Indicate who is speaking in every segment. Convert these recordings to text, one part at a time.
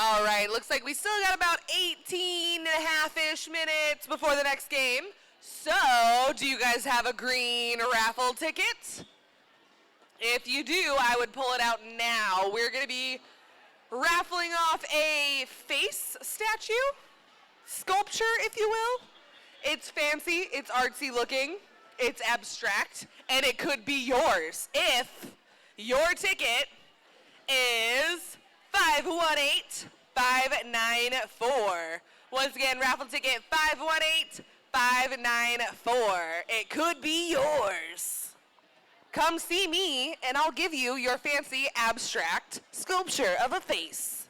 Speaker 1: All right, looks like we still got about 18 and a half-ish minutes before the next game. So, do you guys have a green raffle ticket? If you do, I would pull it out now. We're going to be raffling off a face statue, sculpture, if you will. It's fancy, it's artsy looking, it's abstract, and it could be yours if your ticket is 518-594. Once again, raffle ticket 518-594. It could be yours. Come see me, and I'll give you your fancy abstract sculpture of a face.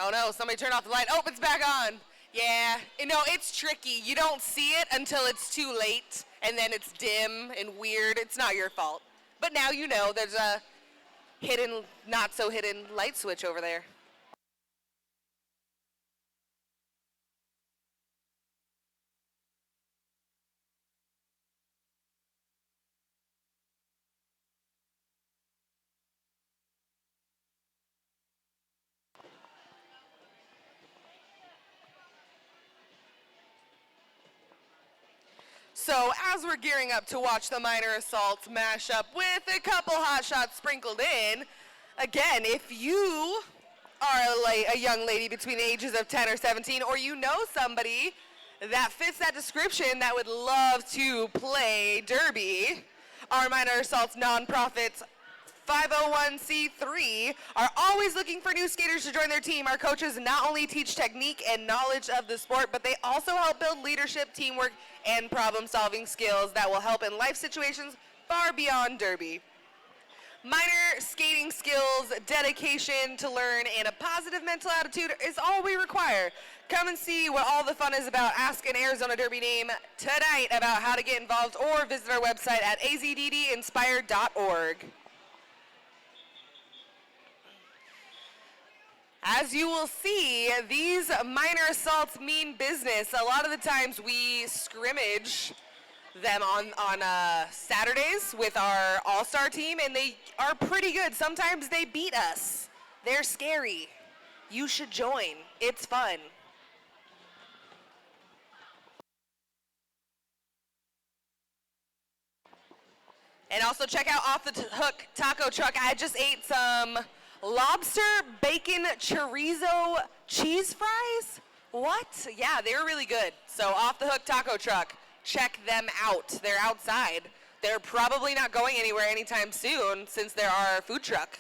Speaker 1: Oh no, somebody turned off the light. Oh, it's back on. Yeah, it's tricky. You don't see it until it's too late, and then it's dim and weird. It's not your fault. But now you know there's a hidden, not so hidden light switch over there. So as we're gearing up to watch the minor assaults mashup with a couple hot shots sprinkled in, again, if you are a young lady between the ages of 10 or 17, or you know somebody that fits that description that would love to play derby, our minor assaults nonprofits 501c3 are always looking for new skaters to join their team. Our coaches not only teach technique and knowledge of the sport, but they also help build leadership, teamwork, and problem-solving skills that will help in life situations far beyond derby. Minor skating skills, dedication to learn, and a positive mental attitude is all we require. Come and see what all the fun is about. Ask an Arizona Derby name tonight about how to get involved, or visit our website at azddinspired.org. As you will see, these minor assaults mean business. A lot of the times we scrimmage them on Saturdays with our all-star team, and they are pretty good. Sometimes they beat us. They're scary. You should join. It's fun. And also check out Off the Hook Taco Truck. I just ate some lobster bacon chorizo cheese fries. What? Yeah, they were really good. So Off the Hook Taco Truck, check them out. They're outside. They're probably not going anywhere anytime soon since they're our food truck.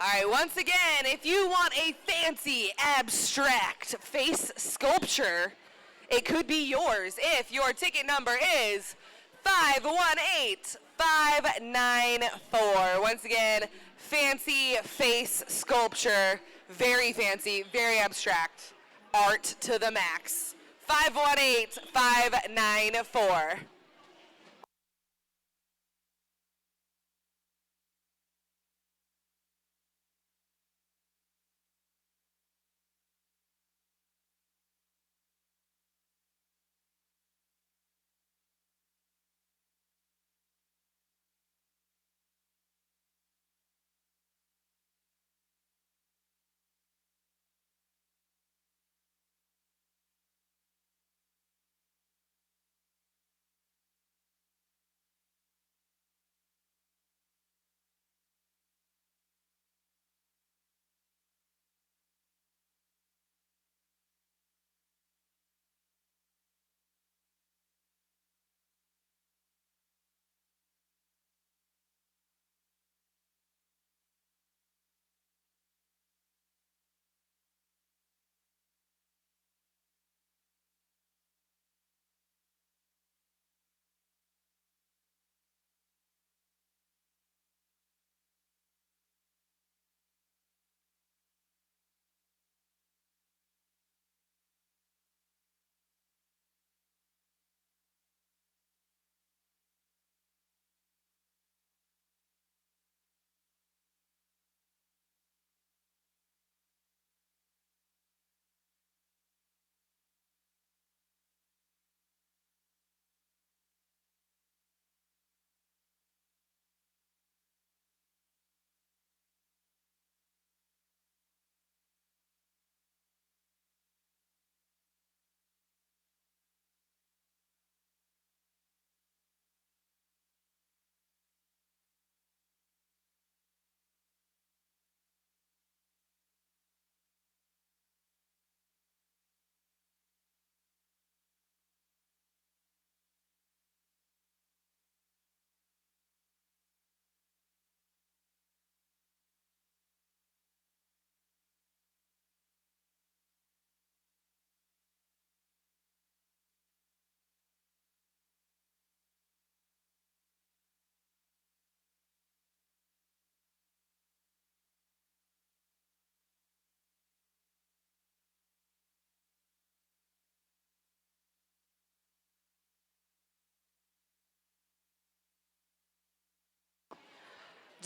Speaker 1: All right, once again, if you want a fancy, abstract face sculpture, it could be yours if your ticket number is 518594. Once again, fancy face sculpture, very fancy, very abstract, art to the max. 518594.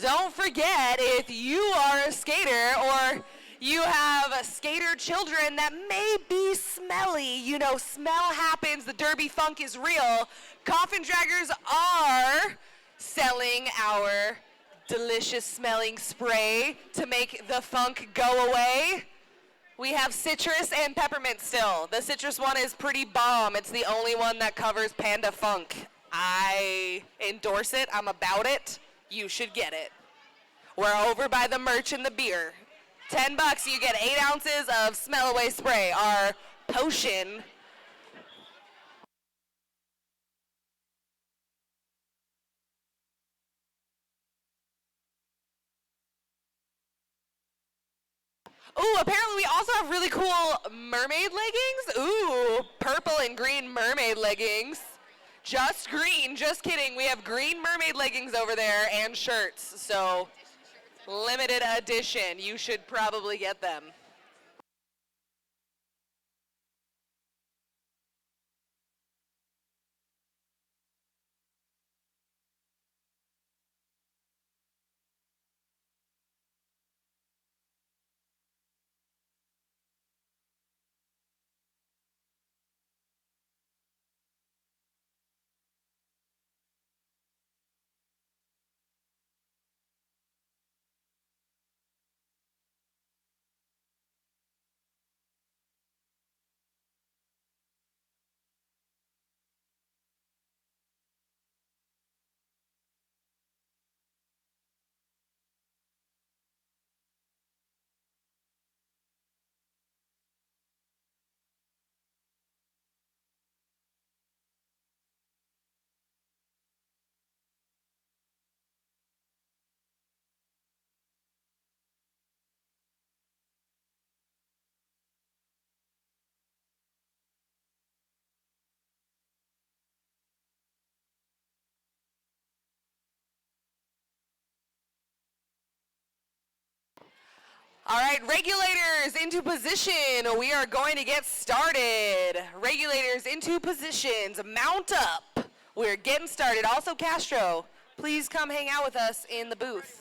Speaker 1: Don't forget, if you are a skater or you have skater children that may be smelly, you know, smell happens, the derby funk is real. Coffin Draggers are selling our delicious smelling spray to make the funk go away. We have citrus and peppermint still. The citrus one is pretty bomb. It's the only one that covers Panda Funk. I endorse it. I'm about it. You should get it. We're over by the merch and the beer. $10, you get 8 ounces of Smell Away spray, our potion. Ooh, apparently we also have really cool mermaid leggings. Ooh, purple and green mermaid leggings. Just green, just kidding. We have green mermaid leggings over there and shirts. So, limited edition. You should probably get them. All right, regulators into position. We are going to get started. Regulators into positions. Mount up. We're getting started. Also, Castro, please come hang out with us in the booth.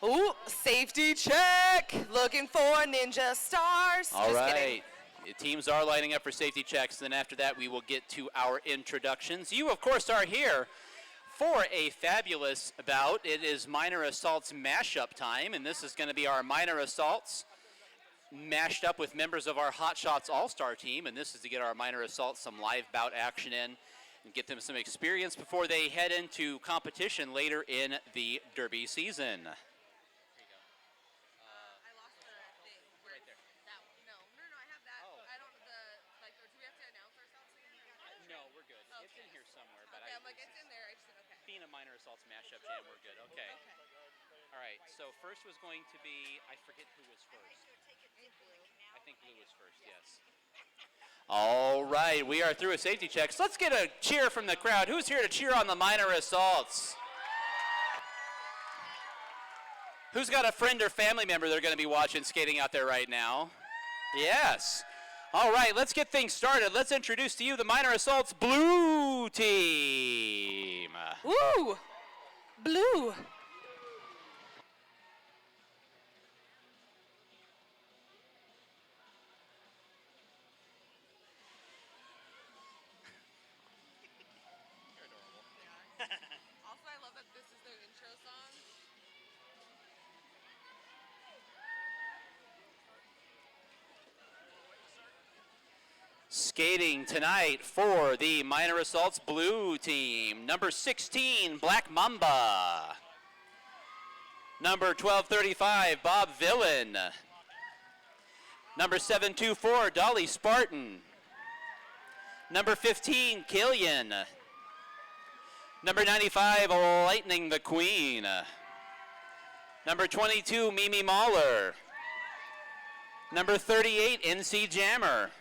Speaker 1: Ooh, safety check. Looking for Ninja Stars.
Speaker 2: All
Speaker 1: Just
Speaker 2: right.
Speaker 1: kidding.
Speaker 2: The teams are lining up for safety checks. Then after that, we will get to our introductions. You, of course, are here for a fabulous bout. It is Minor Assaults Mashup time, and this is going to be our Minor Assaults mashed up with members of our Hot Shots All-Star team, and this is to get our Minor Assaults some live bout action in and get them some experience before they head into competition later in the Derby season. Being a Minor Assaults Mashup Jam, we're good. Okay. All right, so first was going to be, I forget who was first. I think Blue was first, yes. All right, we are through with safety checks. Let's get a cheer from the crowd. Who's here to cheer on the Minor Assaults? Who's got a friend or family member they're going to be watching skating out there right now? Yes. All right, let's get things started. Let's introduce to you the Minor Assaults Blue Team.
Speaker 1: Woo! Blue.
Speaker 2: You're adorable.
Speaker 1: Also, I love that this is their intro song.
Speaker 2: Skating tonight for the Minor Assaults Blue Team, number 16, Black Mamba. Number 1235, Bob Villain. Number 724, Dolly Spartan. Number 15, Killian. Number 95, Lightning the Queen. Number 22, Mimi Mauler. Number 38, NC Jammer.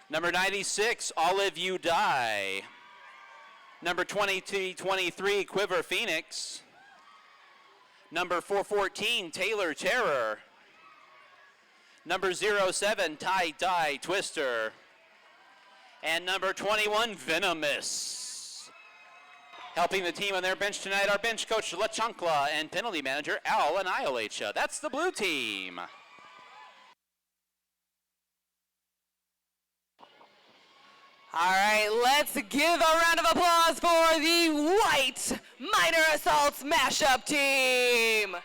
Speaker 2: Number 96, Olive You Die. Number 23, Quiver Phoenix. Number 414, Taylor Terror. Number 07, Tie Dye Twister. And number 21, Veno Miss. Helping the team on their bench tonight, our bench coach, La Chancla, and penalty manager, Al Annihilatia. That's the blue team.
Speaker 1: All right, let's give a round of applause for the white Minor Assaults Mashup Team.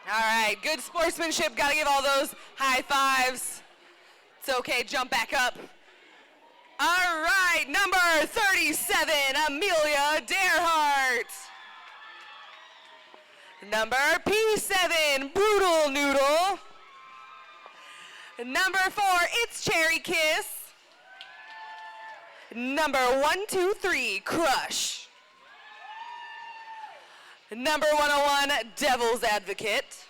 Speaker 1: All right, good sportsmanship. Got to give all those high fives. It's okay, jump back up. All right, number 37, Amelia, dare Number P7, Brutal Noodle. Number 4, It's Cherry Kiss. Number 123, Crush. Number 101, Devil's Advocate.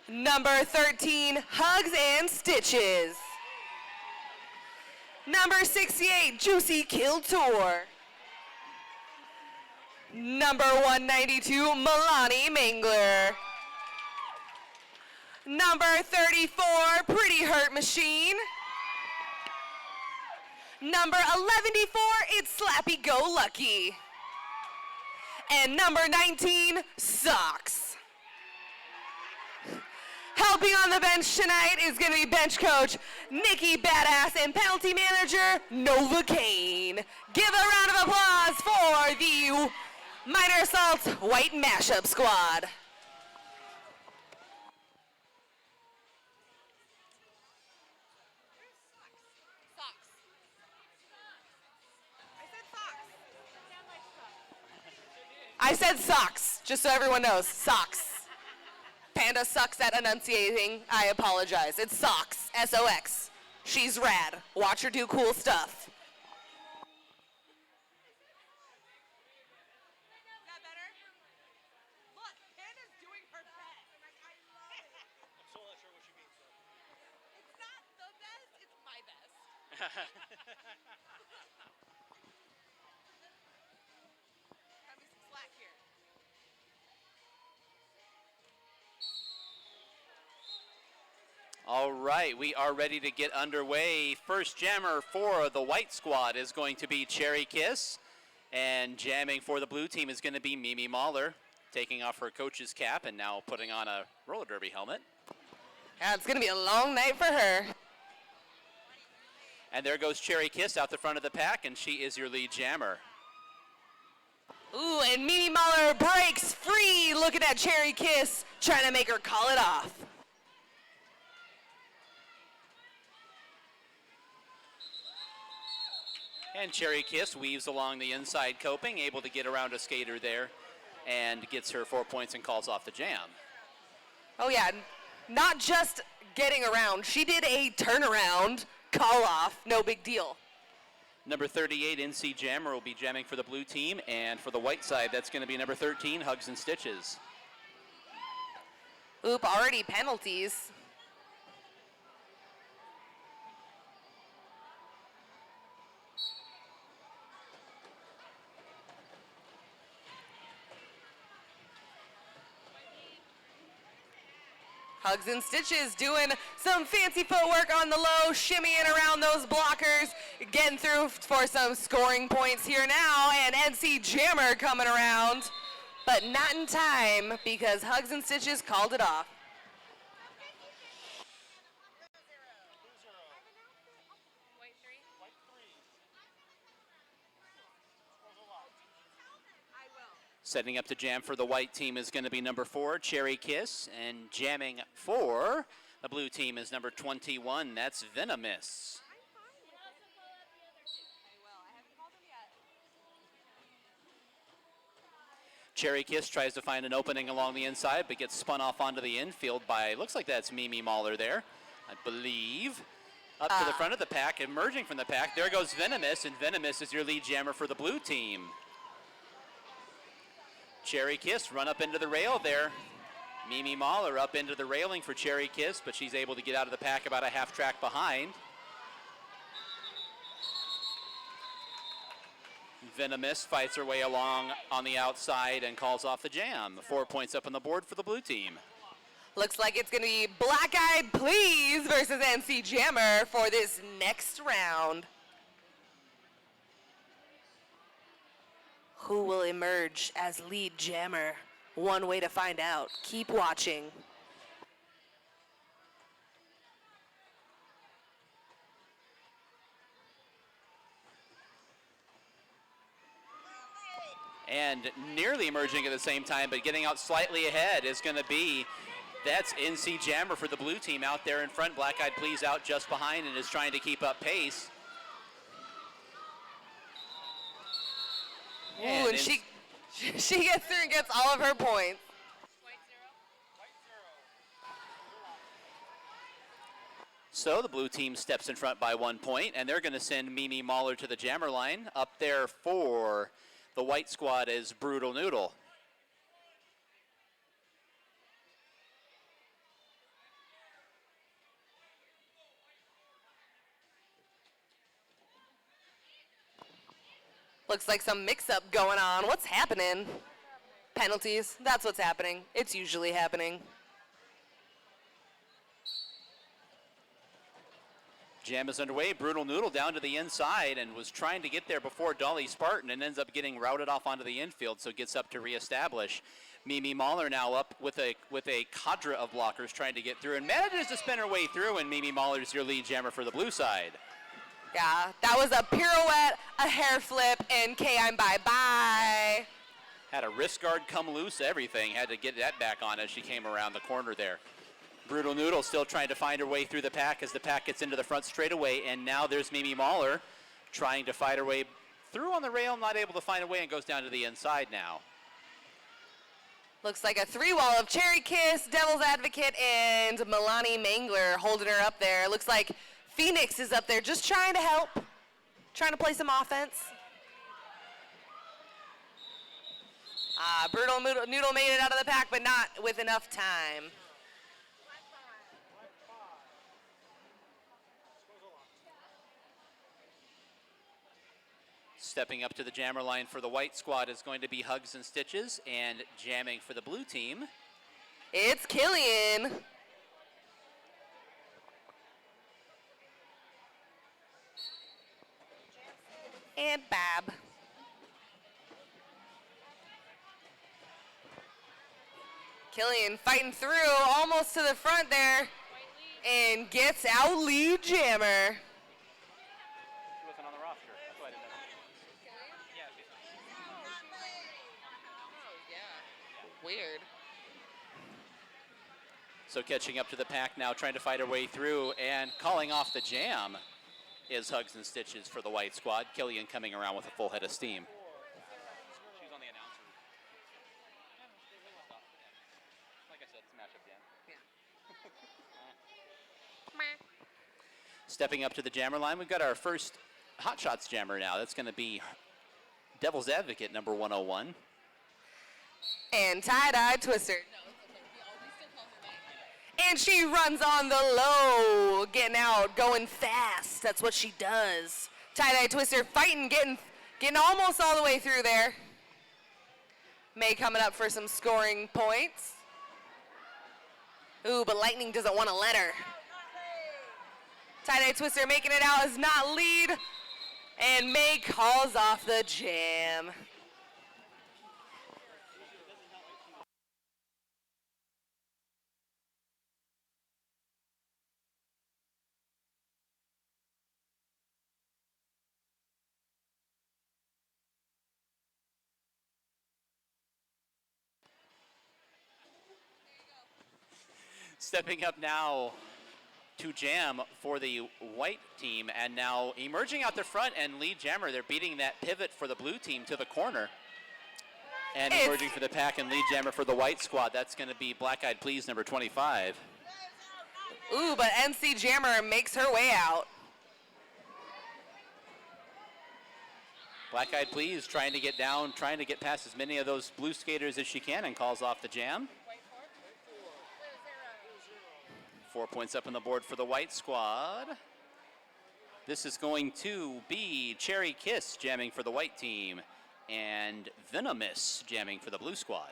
Speaker 1: Number 13, Hugs'n Stitches. Number 68, Juicy Kill Tour. Number 192, Milani Mangler. Number 34, Pretty Hurt Machine. Number 114, It's Slappy Go Lucky. And number 19, Socks. Helping on the bench tonight is going to be bench coach Nikki Badass and penalty manager Nova Kane. Give a round of applause for the Minor Assault White Mashup Squad. I said socks, just so everyone knows, socks. Panda sucks at enunciating, I apologize. It's socks, S-O-X. She's rad, watch her do cool stuff. Is that better? Look, Panda's doing her best.
Speaker 3: I'm still not sure what she means though.
Speaker 1: It's not the best, it's my best. Cut me some slack here.
Speaker 2: All right, we are ready to get underway. First jammer for the white squad is going to be Cherry Kiss, and jamming for the blue team is going to be Mimi Mauler, taking off her coach's cap and now putting on a roller derby helmet.
Speaker 1: Yeah, it's gonna be a long night for her.
Speaker 2: And there goes Cherry Kiss out the front of the pack, and she is your lead jammer.
Speaker 1: Ooh, and Mimi Mauler breaks free, looking at Cherry Kiss, trying to make her call it off.
Speaker 2: And Cherry Kiss weaves along the inside coping, able to get around a skater there, and gets her 4 points and calls off the jam.
Speaker 1: Oh yeah, not just getting around, she did a turnaround, call off, no big deal.
Speaker 2: Number 38, NC Jammer, will be jamming for the blue team, and for the white side, that's going to be number 13, Hugs'n Stitches.
Speaker 1: Oop, already penalties. Hugs'n Stitches doing some fancy footwork on the low, shimmying around those blockers, getting through for some scoring points here now, and NC Jammer coming around, but not in time because Hugs'n Stitches called it off.
Speaker 2: Setting up to jam for the white team is going to be number 4, Cherry Kiss, and jamming for the blue team is number 21, that's Veno Miss. Cherry Kiss tries to find an opening along the inside, but gets spun off onto the infield by, looks like that's Mimi Mauler there, I believe. Up to the front of the pack, emerging from the pack, there goes Veno Miss, and Veno Miss is your lead jammer for the blue team. Cherry Kiss run up into the rail there. Mimi Mauler up into the railing for Cherry Kiss, but she's able to get out of the pack about a half track behind. Veno Miss fights her way along on the outside and calls off the jam. 4 points up on the board for the blue team.
Speaker 1: Looks like it's going to be Black Eyed Please versus NC Jammer for this next round. Who will emerge as lead jammer? One way to find out. Keep watching.
Speaker 2: And nearly emerging at the same time, but getting out slightly ahead is going to be, that's NC Jammer for the blue team out there in front. Black Eyed Please out just behind and is trying to keep up pace.
Speaker 1: Ooh, and she She gets through and gets all of her points.
Speaker 2: So the blue team steps in front by 1 point, and they're going to send Mimi Mauler to the jammer line. Up there for the white squad is Brutal Noodle.
Speaker 1: Looks like some mix-up going on. What's happening? Penalties. That's what's happening. It's usually happening.
Speaker 2: Jam is underway. Brutal Noodle down to the inside and was trying to get there before Dolly Spartan and ends up getting routed off onto the infield, so gets up to reestablish. Mimi Mauler now up with a cadre of blockers trying to get through and manages to spin her way through, and Mimi Mauler is your lead jammer for the blue side.
Speaker 1: Yeah, that was a pirouette, a hair flip, and I'm bye-bye.
Speaker 2: Had a wrist guard come loose, everything. Had to get that back on as she came around the corner there. Brutal Noodle still trying to find her way through the pack as the pack gets into the front straightaway, and now there's Mimi Mauler trying to fight her way through on the rail, not able to find a way, and goes down to the inside now.
Speaker 1: Looks like a three-wall of Cherry Kiss, Devil's Advocate, and Milani Mangler holding her up there. Looks like Phoenix is up there just trying to help, trying to play some offense. Brutal Noodle made it out of the pack, but not with enough time.
Speaker 2: Stepping up to the jammer line for the white squad is going to be Hugs'n Stitches, and jamming for the blue team,
Speaker 1: It's Killian. And Bab. Killian fighting through, almost to the front there, and gets out lead jammer.
Speaker 2: She wasn't on the roster. That's why I didn't know.
Speaker 1: Weird.
Speaker 2: So catching up to the pack now, trying to fight her way through, and calling off the jam is Hugs'n Stitches for the white squad. Killian coming around with a full head of steam. She's on the announcer. Like I said, it's Mashup jam. Stepping up to the jammer line, we've got our first Hot Shots jammer now. That's going to be Devil's Advocate number 101.
Speaker 1: And tie-dye twister. And she runs on the low, getting out, going fast. That's what she does. Tie-dye twister fighting, getting almost all the way through there. May coming up for some scoring points. Ooh, but Lightning doesn't want to let her. Tie-dye twister making it out is not lead. And May calls off the jam.
Speaker 2: Stepping up now to jam for the white team, and now emerging out the front and lead jammer. They're beating that pivot for the blue team to the corner. And emerging for the pack and lead jammer for the white squad. That's going to be Black Eyed Please number 25.
Speaker 1: Ooh, but NC Jammer makes her way out.
Speaker 2: Black Eyed Please trying to get down, trying to get past as many of those blue skaters as she can, and calls off the jam. 4 points up on the board for the white squad. This is going to be Cherry Kiss jamming for the white team, and Veno Miss jamming for the blue squad.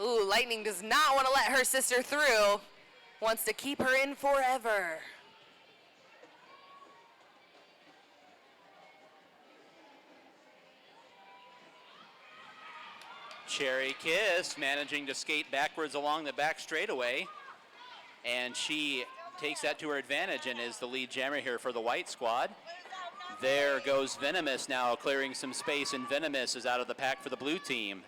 Speaker 1: Ooh, Lightning does not want to let her sister through. Wants to keep her in forever.
Speaker 2: Cherry Kiss managing to skate backwards along the back straightaway, and she takes that to her advantage and is the lead jammer here for the white squad. There goes Veno Miss now clearing some space, and Veno Miss is out of the pack for the blue team.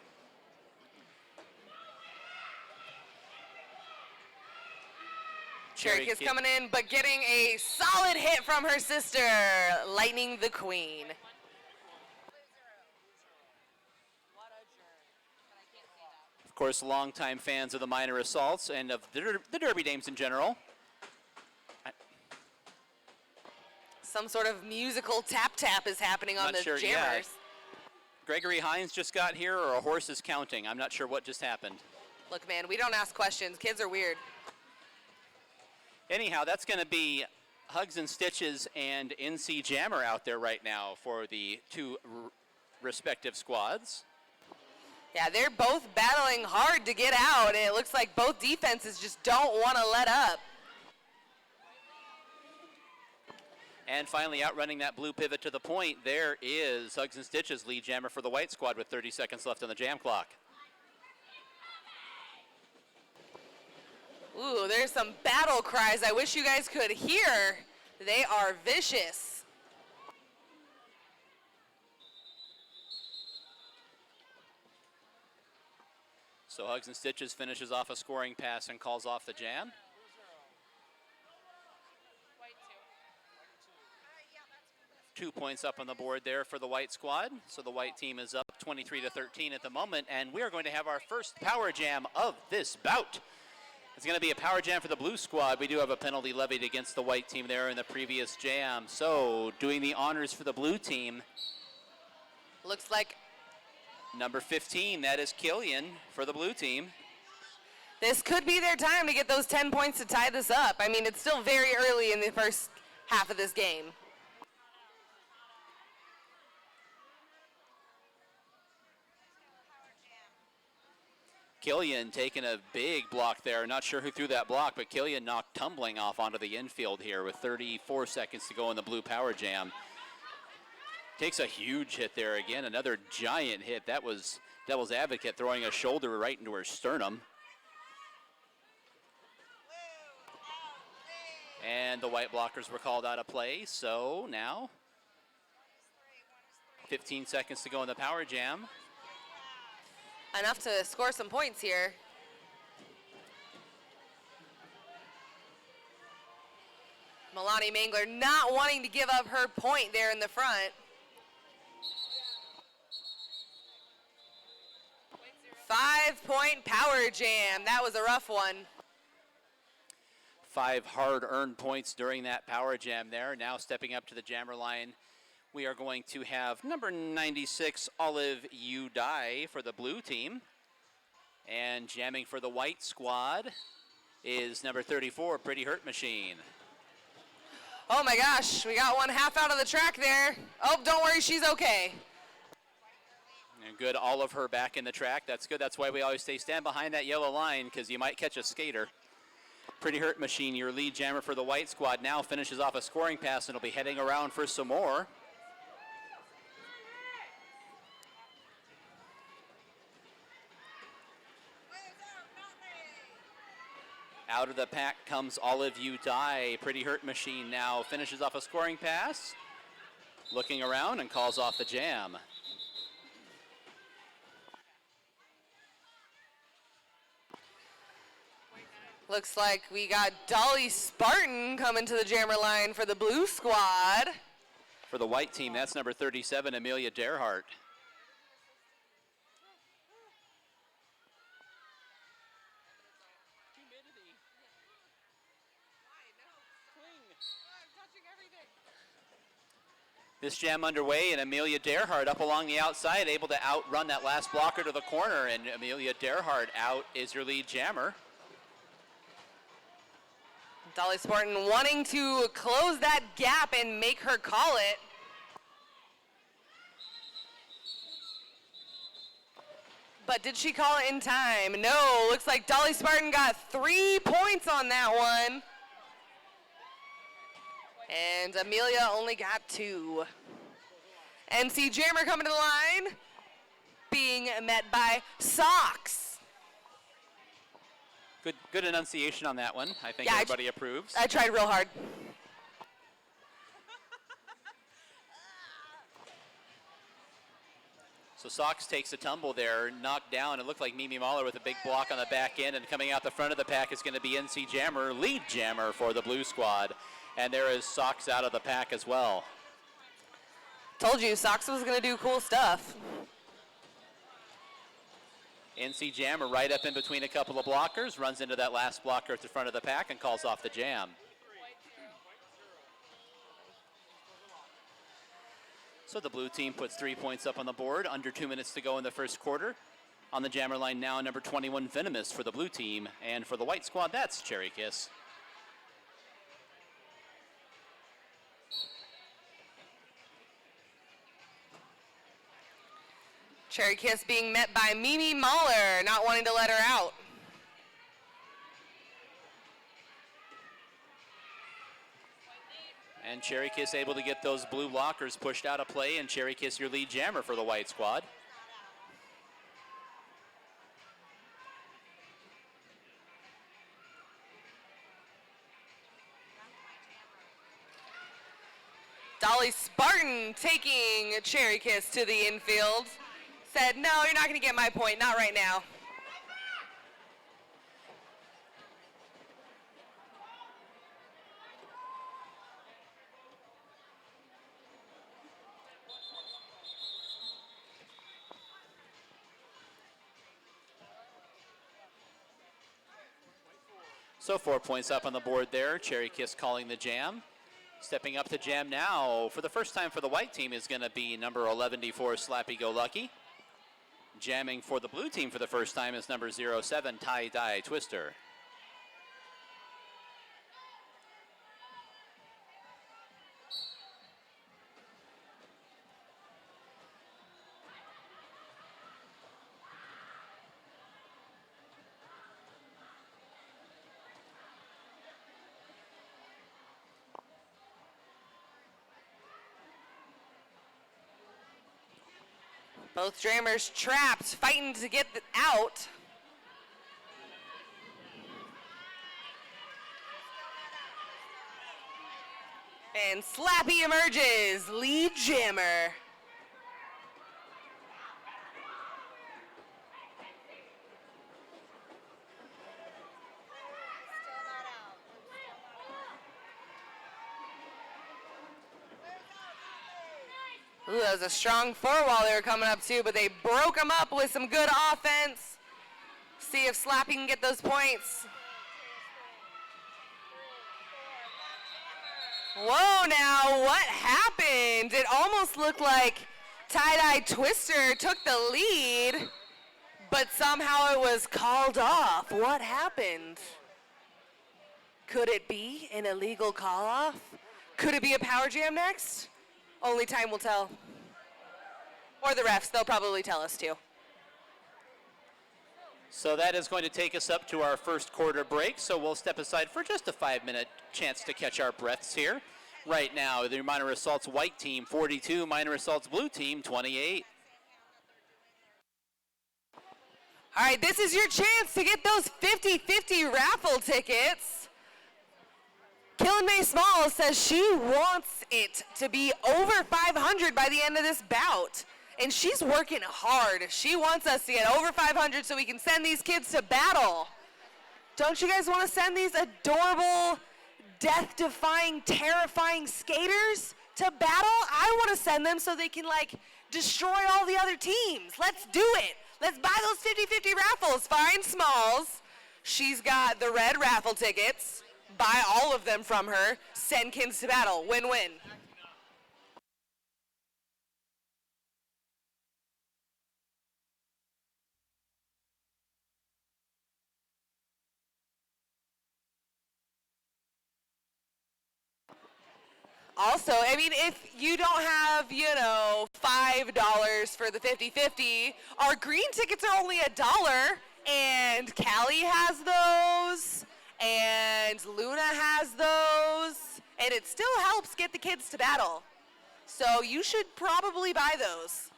Speaker 1: Cherry Kiss coming in, but getting a solid hit from her sister, lightning the queen.
Speaker 2: Of course, longtime fans of the minor assaults and of the Derby Dames in general.
Speaker 1: Some sort of musical tap is happening on the
Speaker 2: sure,
Speaker 1: jammers.
Speaker 2: Yeah. Gregory Hines just got here, or a horse is counting. I'm not sure what just happened.
Speaker 1: Look, man, we don't ask questions. Kids are weird.
Speaker 2: Anyhow, that's going to be Hugs'n Stitches and NC Jammer out there right now for the two respective squads.
Speaker 1: Yeah, they're both battling hard to get out. It looks like both defenses just don't want to let up.
Speaker 2: And finally, outrunning that blue pivot to the point, there is Hugs'n Stitches, lead jammer for the white squad with 30 seconds left on the jam clock.
Speaker 1: Ooh, there's some battle cries I wish you guys could hear. They are vicious.
Speaker 2: So Hugs'n Stitches finishes off a scoring pass and calls off the jam. Two points up on the board there for the white squad. So the white team is up 23-13 at the moment, and we are going to have our first power jam of this bout. It's going to be a power jam for the blue squad. We do have a penalty levied against the white team there in the previous jam. So doing the honors for the blue team.
Speaker 1: Looks like
Speaker 2: Number 15, that is Killian for the blue team.
Speaker 1: this could be their time to get those 10 points to tie this up. I mean, it's still very early in the first half of this game.
Speaker 2: Killian taking a big block there. Not sure who threw that block, but Killian knocked tumbling off onto the infield here with 34 seconds to go in the blue power jam. Takes a huge hit there again, another giant hit. That was Devil's Advocate throwing a shoulder right into her sternum. And the white blockers were called out of play, so now 15 seconds to go in the power jam.
Speaker 1: Enough to score some points here. Milani Mangler not wanting to give up her point there in the front. 5-point power jam. That was a rough one.
Speaker 2: 5 hard-earned points during that power jam there. Now stepping up to the jammer line, we are going to have number 96, Olive Udai for the blue team. And jamming for the white squad is number 34, Pretty Hurt Machine.
Speaker 1: Oh my gosh, we got one half out of the track there. Oh, don't worry, she's okay.
Speaker 2: And good, all of her back in the track. That's good. That's why we always say stand behind that yellow line, because you might catch a skater. Pretty Hurt Machine, your lead jammer for the white squad, now finishes off a scoring pass and will be heading around for some more. Out of the pack comes Olive Udai. Pretty Hurt Machine now finishes off a scoring pass, looking around and calls off the jam.
Speaker 1: Looks like we got Dolly Spartan coming to the jammer line for the blue squad.
Speaker 2: For the white team, that's number 37, Amelia Derhart. This jam underway, and Amelia Derhart up along the outside, able to outrun that last blocker to the corner, and Amelia Derhart out is your lead jammer.
Speaker 1: Dolly Spartan wanting to close that gap and make her call it. But did she call it in time? No, looks like Dolly Spartan got 3 points on that one. And Amelia only got 2. NC Jammer coming to the line, being met by Socks.
Speaker 2: Good enunciation on that one. I think
Speaker 1: Yeah,
Speaker 2: everybody approves.
Speaker 1: I tried real hard.
Speaker 2: So So Sox takes a tumble there, knocked down. It looked like Mimi Mauler with a big block on the back end, and coming out the front of the pack is going to be NC Jammer, lead jammer for the Blue Squad. And there is Sox out of the pack as well.
Speaker 1: Told you, Sox was going to do cool stuff.
Speaker 2: NC Jammer right up in between a couple of blockers, runs into that last blocker at the front of the pack and calls off the jam. So the blue team puts 3 points up on the board, under 2 minutes to go in the first quarter. On the jammer line now, number 21, Veno Miss for the blue team, and for the white squad, that's Cherry Kiss.
Speaker 1: Cherry Kiss being met by Mimi Mauler, not wanting to let her out.
Speaker 2: And Cherry Kiss able to get those blue blockers pushed out of play, and Cherry Kiss your lead jammer for the white squad.
Speaker 1: Dolly Spartan taking Cherry Kiss to the infield. Said, no, you're not going to get my point, not right now.
Speaker 2: So 4 points up on the board there. Cherry Kiss calling the jam. Stepping up to jam now for the first time for the white team is going to be number 11 Slappy Go Lucky. Jamming for the blue team for the first time is number 07 Tie Dye Twister.
Speaker 1: Both jammers trapped, fighting to get out. And Slappy emerges, lead jammer. Ooh, that was a strong four-wall they were coming up to, but they broke them up with some good offense. See if Slappy can get those points. Whoa, now what happened? It almost looked like Tie-Dye Twister took the lead, but somehow it was called off. What happened? Could it be an illegal call-off? Could it be a power jam next? Only time will tell. Or the refs, they'll probably tell us too.
Speaker 2: So that is going to take us up to our first quarter break. So we'll step aside for just a 5-minute chance to catch our breaths here. Right now, the Minor Assaults white team 42, Minor Assaults blue team 28.
Speaker 1: All right, this is your chance to get those 50-50 raffle tickets. Killin' May Small says she wants it to be over 500 by the end of this bout. And she's working hard. She wants us to get over 500 so we can send these kids to battle. Don't you guys want to send these adorable, death-defying, terrifying skaters to battle? I want to send them so they can, like, destroy all the other teams. Let's do it. Let's buy those 50-50 raffles. Find Smalls. She's got the red raffle tickets. Buy all of them from her. Send kids to battle. Win-win. Also, I mean, if you don't have, $5 for the 50-50, our green tickets are only $1, and Callie has those, and Luna has those, and it still helps get the kids to battle. So you should probably buy those.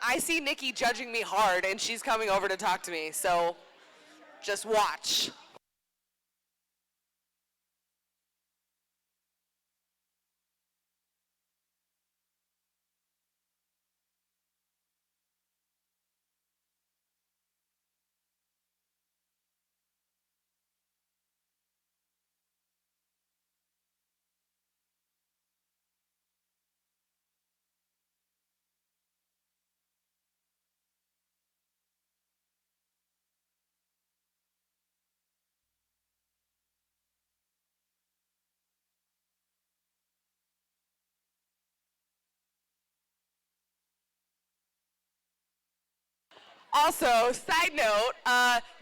Speaker 1: I see Nikki judging me hard, and she's coming over to talk to me, so just watch. Also, side note,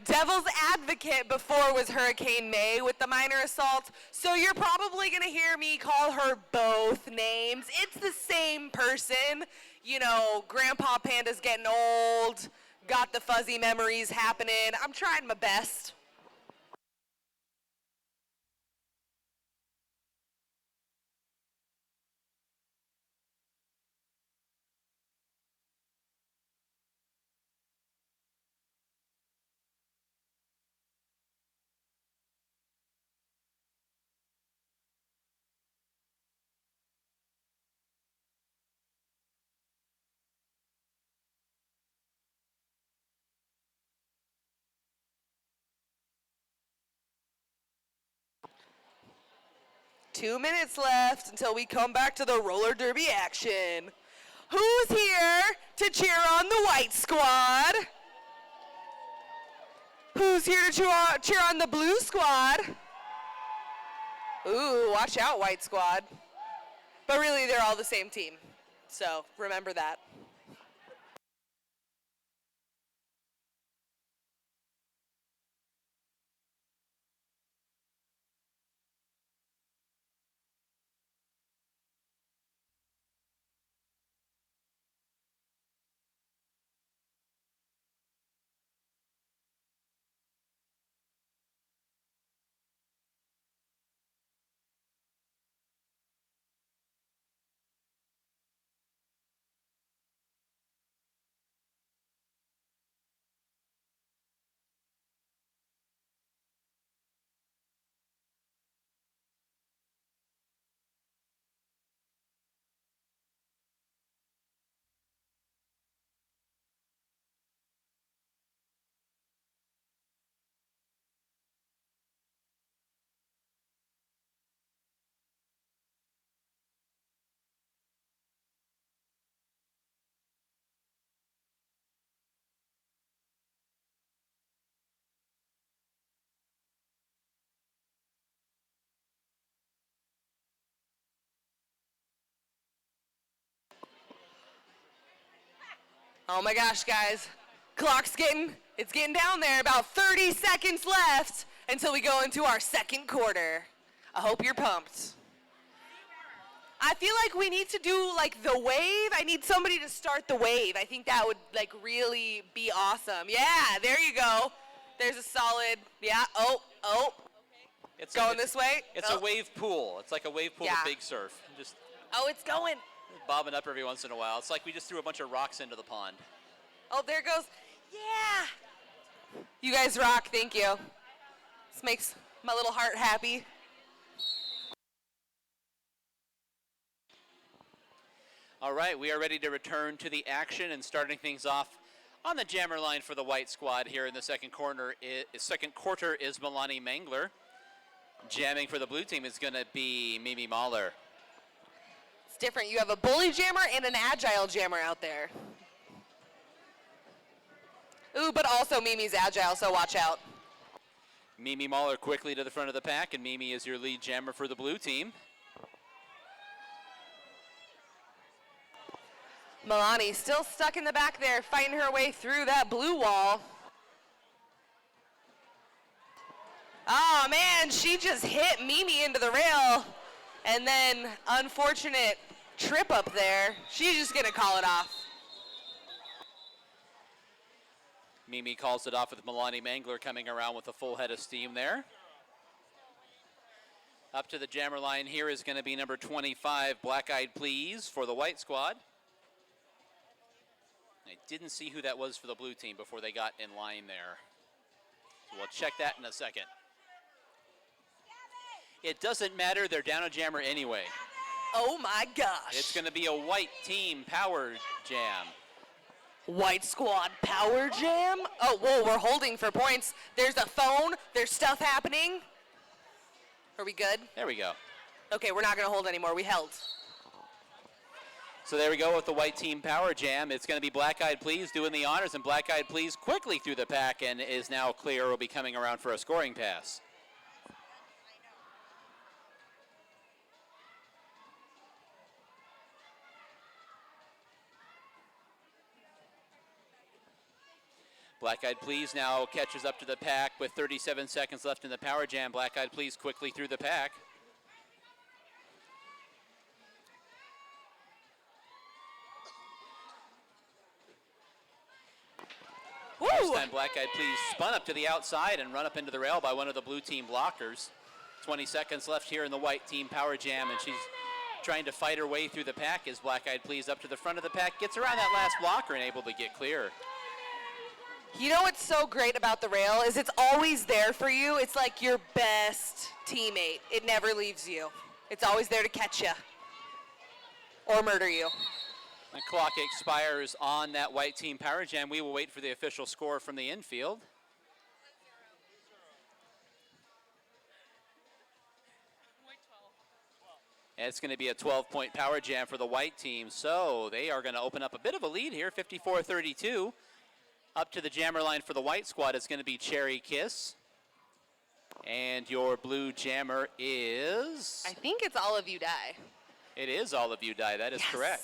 Speaker 1: Devil's Advocate before was Hurricane May with the minor assault, so you're probably going to hear me call her both names. It's the same person. You know, Grandpa Panda's getting old, got the fuzzy memories happening. I'm trying my best. Two minutes left until we come back to the roller derby action. Who's here to cheer on the white squad? Who's here to cheer on the blue squad? Ooh, watch out, white squad. But really, they're all the same team. So remember that. Oh my gosh, guys. It's getting down there. About 30 seconds left until we go into our second quarter. I hope you're pumped. I feel like we need to do like the wave. I need somebody to start the wave. I think that would like really be awesome. Yeah, there you go. There's a solid, yeah, oh.
Speaker 2: It's
Speaker 1: Going this way?
Speaker 2: It's a wave pool. It's like a wave pool
Speaker 1: Yeah.
Speaker 2: with big surf. Just
Speaker 1: Oh, it's going.
Speaker 2: bobbing up every once in a while. It's like we just threw a bunch of rocks into the pond.
Speaker 1: Oh, there it goes. Yeah. You guys rock. Thank you. This makes my little heart happy.
Speaker 2: All right, we are ready to return to the action and starting things off on the jammer line for the white squad here in the second quarter is Milani Mangler. Jamming for the blue team is going to be Mimi Mauler.
Speaker 1: It's different. You have a bully jammer and an agile jammer out there. Ooh, but also Mimi's agile, so watch out.
Speaker 2: Mimi Mauler quickly to the front of the pack, and Mimi is your lead jammer for the blue team.
Speaker 1: Milani still stuck in the back there, fighting her way through that blue wall. Oh man, she just hit Mimi into the rail. And then, unfortunate trip up there. She's just gonna call it off.
Speaker 2: Mimi calls it off with Milani Mangler coming around with a full head of steam there. Up to the jammer line here is going to be number 25, Black Eyed Please for the white squad. I didn't see who that was for the blue team before they got in line there. So we'll check that in a second. It doesn't matter, they're down a jammer anyway.
Speaker 1: Oh my gosh.
Speaker 2: It's going to be a white team power jam.
Speaker 1: White squad power jam? Oh, whoa, we're holding for points. There's a phone, there's stuff happening. Are we good?
Speaker 2: There we go.
Speaker 1: Okay, we're not gonna hold anymore, we held.
Speaker 2: So there we go with the white team power jam. It's going to be Black Eyed Please doing the honors, and Black Eyed Please quickly through the pack and is now clear. Will be coming around for a scoring pass. Black Eyed Please now catches up to the pack with 37 seconds left in the power jam. Black Eyed Please quickly through the pack. This time Black Eyed Please spun up to the outside and run up into the rail by one of the blue team blockers. 20 seconds left here in the white team power jam, and she's trying to fight her way through the pack as Black Eyed Please up to the front of the pack, gets around that last blocker and able to get clear.
Speaker 1: You know what's so great about the rail is it's always there for you. It's like your best teammate. It never leaves you. It's always there to catch you or murder you.
Speaker 2: The clock expires on that white team power jam. We will wait for the official score from the infield. And it's going to be a 12-point power jam for the white team, so they are going to open up a bit of a lead here, 54-32. Up to the jammer line for the white squad is going to be Cherry Kiss. And your blue jammer is?
Speaker 1: I think it's All of You Die.
Speaker 2: It is All of You Die, that is correct.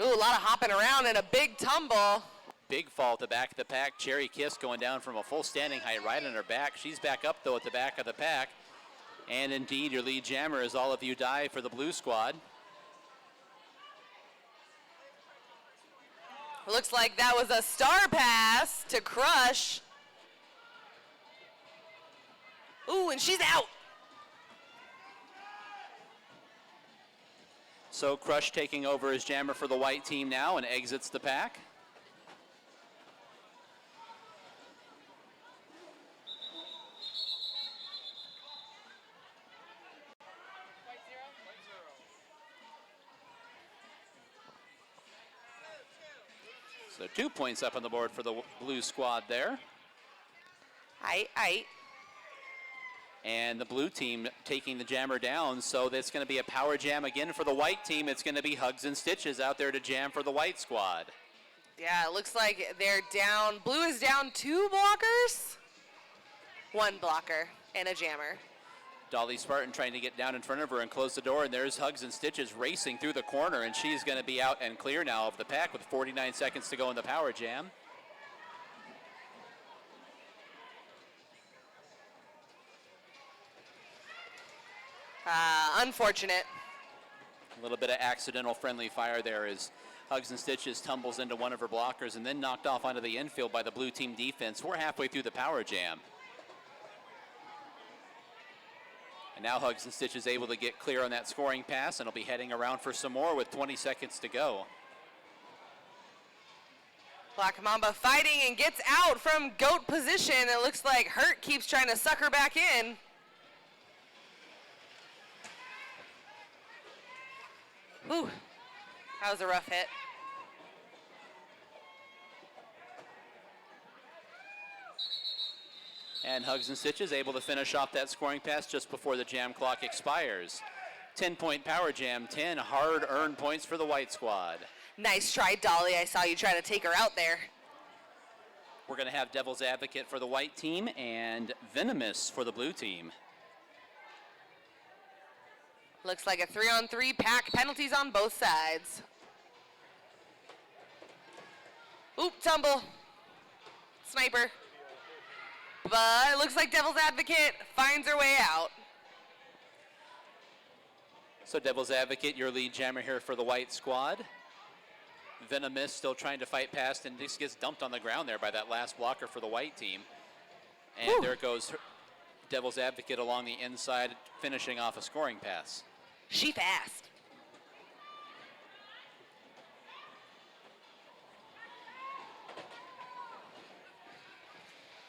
Speaker 1: Ooh, a lot of hopping around and a big tumble.
Speaker 2: Big fall at the back of the pack. Cherry Kiss going down from a full standing height right on her back. She's back up, though, at the back of the pack. And indeed, your lead jammer is All of You Die for the blue squad.
Speaker 1: Looks like that was a star pass to Crush. Ooh, and she's out.
Speaker 2: So Crush taking over as jammer for the white team now and exits the pack. So 2 points up on the board for the blue squad there.
Speaker 1: Aight.
Speaker 2: And the blue team taking the jammer down, so that's going to be a power jam again for the white team. It's going to be Hugs'n Stitches out there to jam for the white squad.
Speaker 1: Yeah, it looks like they're down. Blue is down 2 blockers. 1 blocker and a jammer.
Speaker 2: Dolly Spartan trying to get down in front of her and close the door, and there's Hugs'n Stitches racing through the corner, and she's going to be out and clear now of the pack with 49 seconds to go in the power jam.
Speaker 1: Unfortunate.
Speaker 2: A little bit of accidental friendly fire there as Hugs'n Stitches tumbles into one of her blockers and then knocked off onto the infield by the blue team defense. We're halfway through the power jam. And now Hugs'n Stitches able to get clear on that scoring pass, and will be heading around for some more with 20 seconds to go.
Speaker 1: Black Mamba fighting and gets out from goat position. It looks like Hurt keeps trying to suck her back in. Ooh, that was a rough hit.
Speaker 2: And Hugs'n Stitches able to finish off that scoring pass just before the jam clock expires. 10-point power jam, 10 hard-earned points for the white squad.
Speaker 1: Nice try, Dolly. I saw you try to take her out there.
Speaker 2: We're going to have Devil's Advocate for the white team and Veno Miss for the blue team.
Speaker 1: Looks like a 3-on-3 pack. Penalties on both sides. Oop, tumble. Sniper. But it looks like Devil's Advocate finds her way out.
Speaker 2: So Devil's Advocate, your lead jammer here for the white squad. Veno Miss still trying to fight past and just gets dumped on the ground there by that last blocker for the white team. And
Speaker 1: Whew.
Speaker 2: there goes Devil's Advocate along the inside, finishing off a scoring pass.
Speaker 1: She fast.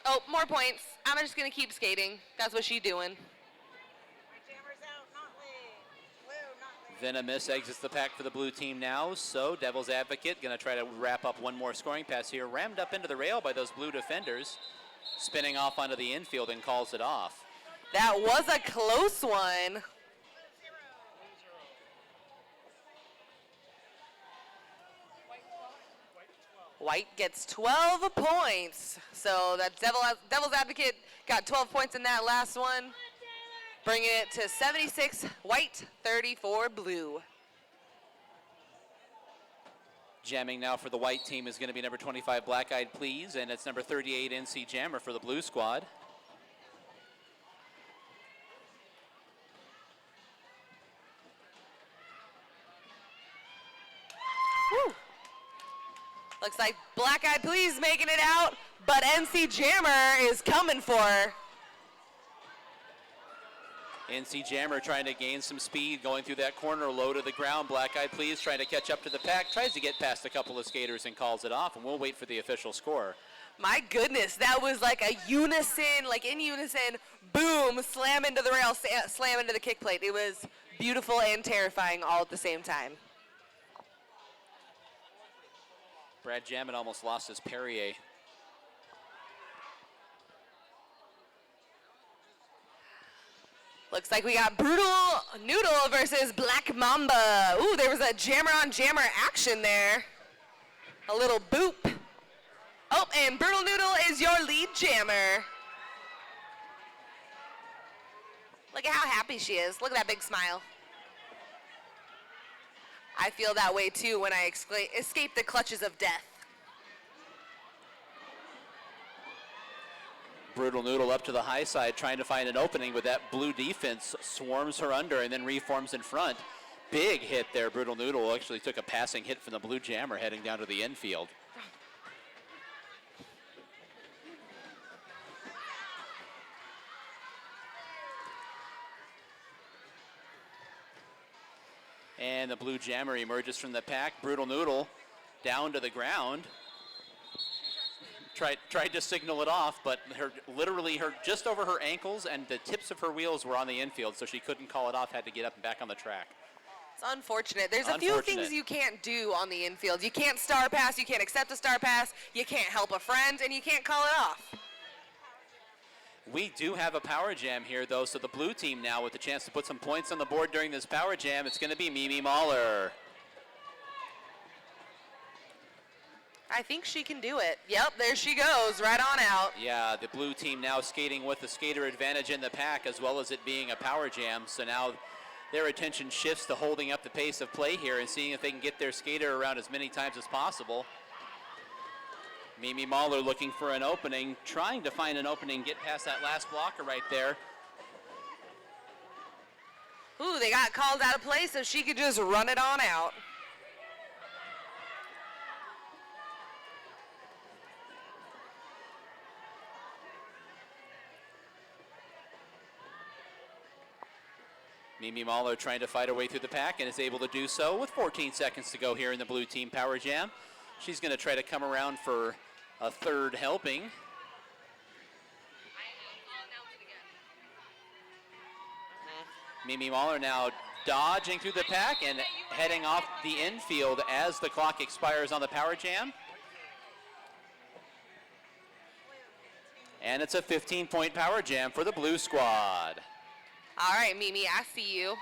Speaker 1: Oh, more points. I'm just going to keep skating. That's what she's doing.
Speaker 4: My jammer's out, not leg. Blue, not leg.
Speaker 2: Veno Miss exits the pack for the blue team now, so Devil's Advocate going to try to wrap up one more scoring pass here. Rammed up into the rail by those blue defenders, spinning off onto the infield and calls it off.
Speaker 1: That was a close one. White gets 12 points. So that Devil's Advocate got 12 points in that last one, bringing it to 76 white, 34 blue.
Speaker 2: Jamming now for the white team is going to be number 25, Black Eyed Please, and it's number 38, NC Jammer for the blue squad.
Speaker 1: Woo. Looks like Black Eyed Please making it out, but NC Jammer is coming for her.
Speaker 2: NC Jammer trying to gain some speed, going through that corner, low to the ground. Black Eyed Please trying to catch up to the pack, tries to get past a couple of skaters and calls it off, and we'll wait for the official score.
Speaker 1: My goodness, that was like a unison, like in unison, boom, slam into the rail, slam into the kick plate. It was beautiful and terrifying all at the same time.
Speaker 2: Brad Jamin almost lost his Perrier.
Speaker 1: Looks like we got Brutal Noodle versus Black Mamba. Ooh, there was a jammer on jammer action there. A little boop. Oh, and Brutal Noodle is your lead jammer. Look at how happy she is. Look at that big smile. I feel that way too when I escape the clutches of death.
Speaker 2: Brutal Noodle up to the high side, trying to find an opening, but that blue defense swarms her under and then reforms in front. Big hit there. Brutal Noodle actually took a passing hit from the blue jammer heading down to the infield. And the blue jammer emerges from the pack. Brutal Noodle down to the ground. Tried to signal it off, but literally just over her ankles and the tips of her wheels were on the infield, so she couldn't call it off, had to get up and back on the track.
Speaker 1: It's unfortunate. There's a few things you can't do on the infield. You can't star pass, you can't accept a star pass, you can't help a friend, and you can't call it off.
Speaker 2: We do have a power jam here, though, so the blue team now with the chance to put some points on the board during this power jam, it's going to be Mimi Mauler.
Speaker 1: I think she can do it. Yep, there she goes, right on out.
Speaker 2: Yeah, the blue team now skating with the skater advantage in the pack as well as it being a power jam, so now their attention shifts to holding up the pace of play here and seeing if they can get their skater around as many times as possible. Mimi Mauler looking for an opening, trying to find an opening, get past that last blocker right there.
Speaker 1: Ooh, they got called out of play so she could just run it on out.
Speaker 2: Mimi Mauler trying to fight her way through the pack and is able to do so with 14 seconds to go here in the blue team power jam. She's going to try to come around for a third helping. Mimi Mauler now dodging through the pack and heading off the infield as the clock expires on the power jam. And it's a 15-point power jam for the blue squad.
Speaker 1: All right, Mimi, I see you.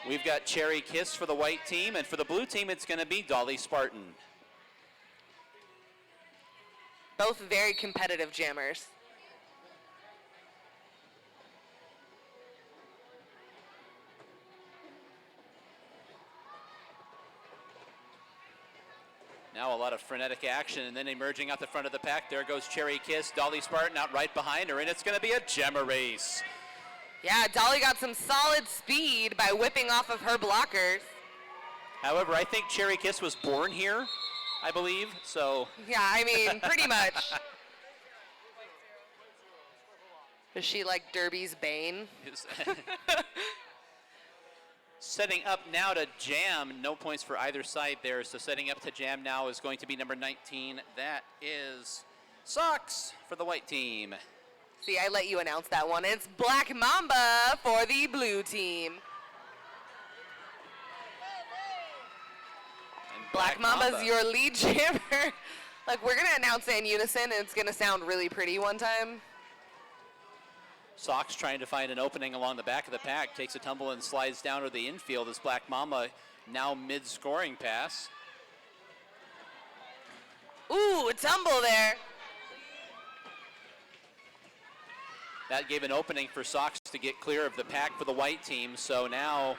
Speaker 2: We've got Cherry Kiss for the white team, and for the blue team, it's going to be Dolly Spartan.
Speaker 1: Both very competitive jammers.
Speaker 2: Now a lot of frenetic action, and then emerging out the front of the pack, there goes Cherry Kiss. Dolly Spartan out right behind her, and it's going to be a jammer race.
Speaker 1: Yeah, Dolly got some solid speed by whipping off of her blockers.
Speaker 2: However, I think Cherry Kiss was born here, I believe, so.
Speaker 1: Yeah, I mean, pretty much. Is she like Derby's Bane?
Speaker 2: Setting up now to jam, no points for either side there, so setting up to jam now is going to be number 19. That is Sox for the white team.
Speaker 1: See, I let you announce that one. It's Black Mamba for the blue team.
Speaker 2: And
Speaker 1: Black Mamba's your lead jammer. Like, we're going to announce it in unison, and it's going to sound really pretty one time.
Speaker 2: Sox trying to find an opening along the back of the pack, takes a tumble and slides down to the infield as Black Mamba now mid-scoring pass.
Speaker 1: Ooh, a tumble there.
Speaker 2: That gave an opening for Sox to get clear of the pack for the white team, so now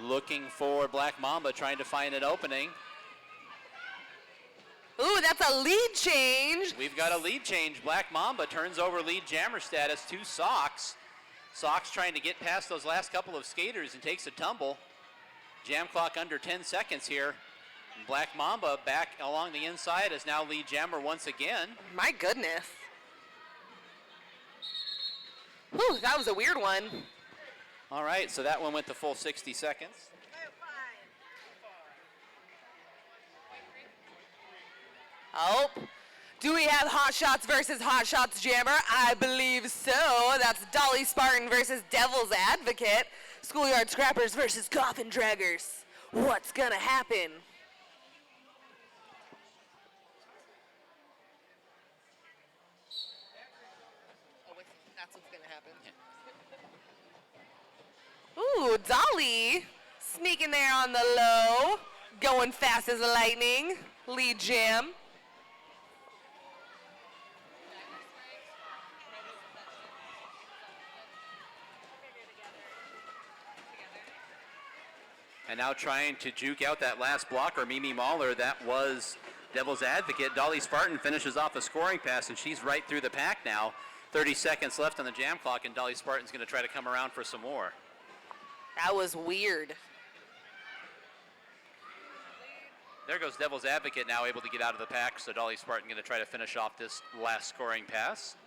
Speaker 2: looking for Black Mamba, trying to find an opening.
Speaker 1: Ooh, that's a lead change.
Speaker 2: We've got a lead change. Black Mamba turns over lead jammer status to Sox. Sox trying to get past those last couple of skaters and takes a tumble. Jam clock under 10 seconds here. Black Mamba back along the inside is now lead jammer once again.
Speaker 1: My goodness. Whew, that was a weird one.
Speaker 2: All right, so that one went the full 60 seconds.
Speaker 1: Oh, do we have Hot Shots versus Hot Shots Jammer? I believe so. That's Dolly Spartan versus Devil's Advocate. Schoolyard Scrappers versus Coffin Draggers. What's gonna happen? Oh, that's what's gonna happen. Ooh, Dolly sneaking there on the low, going fast as lightning. Lead jam.
Speaker 2: And now trying to juke out that last blocker, Mimi Mauler. That was Devil's Advocate. Dolly Spartan finishes off a scoring pass, and she's right through the pack now. 30 seconds left on the jam clock, and Dolly Spartan's going to try to come around for some more.
Speaker 1: That was weird.
Speaker 2: There goes Devil's Advocate, now able to get out of the pack, so Dolly Spartan going to try to finish off this last scoring pass.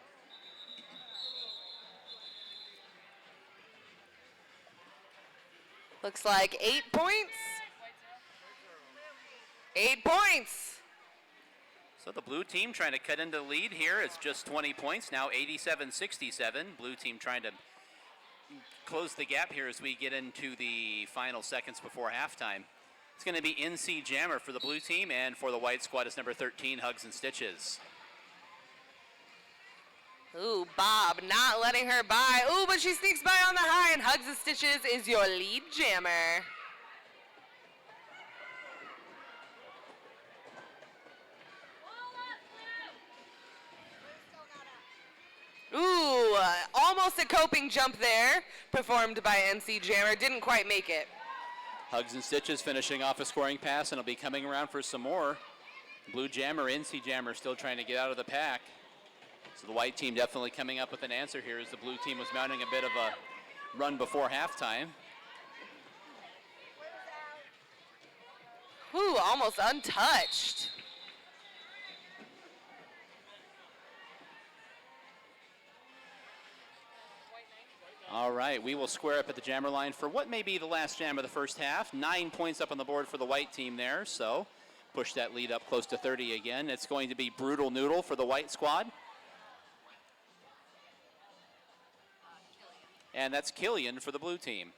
Speaker 1: Looks like 8 points. 8 points.
Speaker 2: So the blue team trying to cut into the lead here. It's just 20 points, now 87-67. Blue team trying to close the gap here as we get into the final seconds before halftime. It's going to be NC Jammer for the blue team, and for the white squad is number 13, Hugs'n Stitches.
Speaker 1: Ooh, Bob not letting her by. Ooh, but she sneaks by on the high, and Hugs'n Stitches is your lead jammer. Ooh, almost a coping jump there, performed by NC Jammer. Didn't quite make it.
Speaker 2: Hugs'n Stitches finishing off a scoring pass, and will be coming around for some more. Blue Jammer, NC Jammer still trying to get out of the pack. So the white team definitely coming up with an answer here as the blue team was mounting a bit of a run before halftime.
Speaker 1: Ooh, almost untouched.
Speaker 2: All right, we will square up at the jammer line for what may be the last jam of the first half. 9 points up on the board for the white team there, so push that lead up close to 30 again. It's going to be Brutal Noodle for the white squad. And that's Killian for the blue team.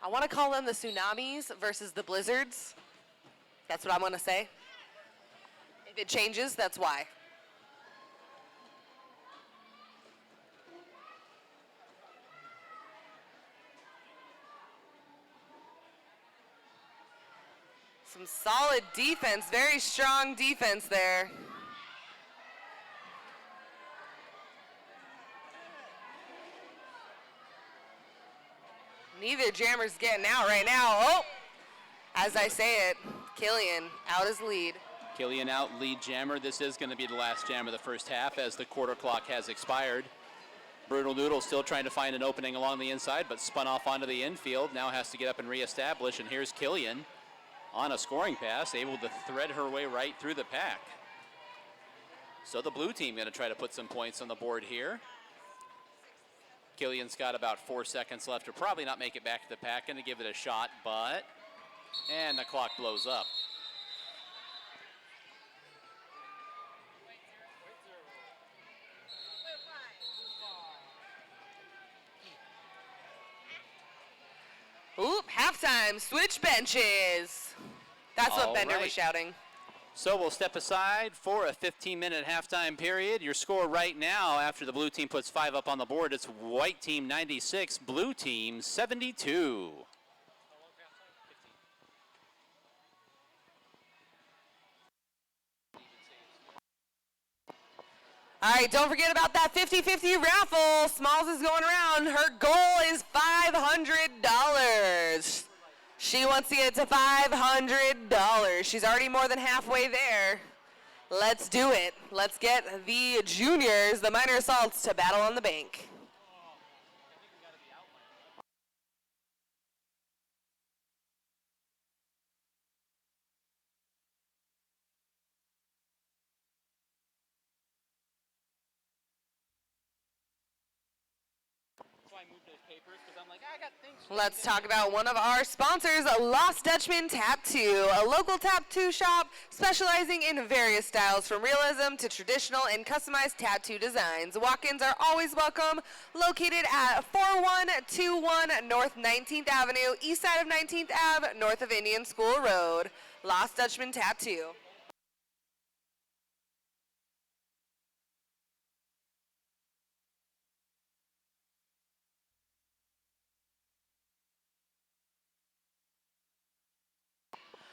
Speaker 1: I want to call them the Tsunamis versus the Blizzards. That's what I'm going to say. If it changes, that's why. Some solid defense, very strong defense there. Neither jammer's getting out right now. Oh, as I say it, Killian out as lead.
Speaker 2: Killian out, lead jammer. This is going to be the last jam of the first half as the quarter clock has expired. Brutal Noodle still trying to find an opening along the inside, but spun off onto the infield. Now has to get up and reestablish, and here's Killian on a scoring pass, able to thread her way right through the pack. So the blue team going to try to put some points on the board here. Killian's got about 4 seconds left to probably not make it back to the pack. Going to give it a shot, but... and the clock blows up.
Speaker 1: Oop, halftime, switch benches. That's what
Speaker 2: All
Speaker 1: Bender
Speaker 2: right.
Speaker 1: was shouting.
Speaker 2: So we'll step aside for a 15-minute halftime period. Your score right now, after the blue team puts 5 up on the board, it's white team 96, blue team 72.
Speaker 1: All right, don't forget about that 50-50 raffle. Smalls is going around. Her goal is $500. She wants to get to $500. She's already more than halfway there. Let's do it. Let's get the juniors, the minor assaults, to battle on the bank. Let's talk about one of our sponsors, Lost Dutchman Tattoo, a local tattoo shop specializing in various styles from realism to traditional and customized tattoo designs. Walk-ins are always welcome, located at 4121 North 19th Avenue, east side of 19th Ave, north of Indian School Road. Lost Dutchman Tattoo.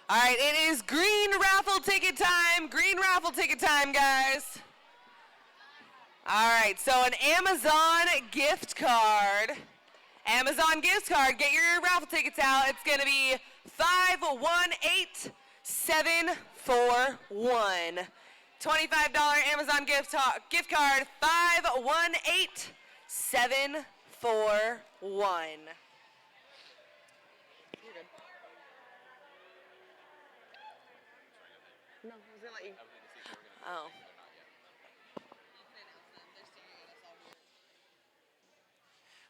Speaker 1: All right, it is green raffle ticket time. Green raffle ticket time, guys. All right, so an Amazon gift card. Amazon gift card. Get your raffle tickets out. It's going to be 518741. $25 Amazon gift card, 518741. No, I was gonna let you. Oh.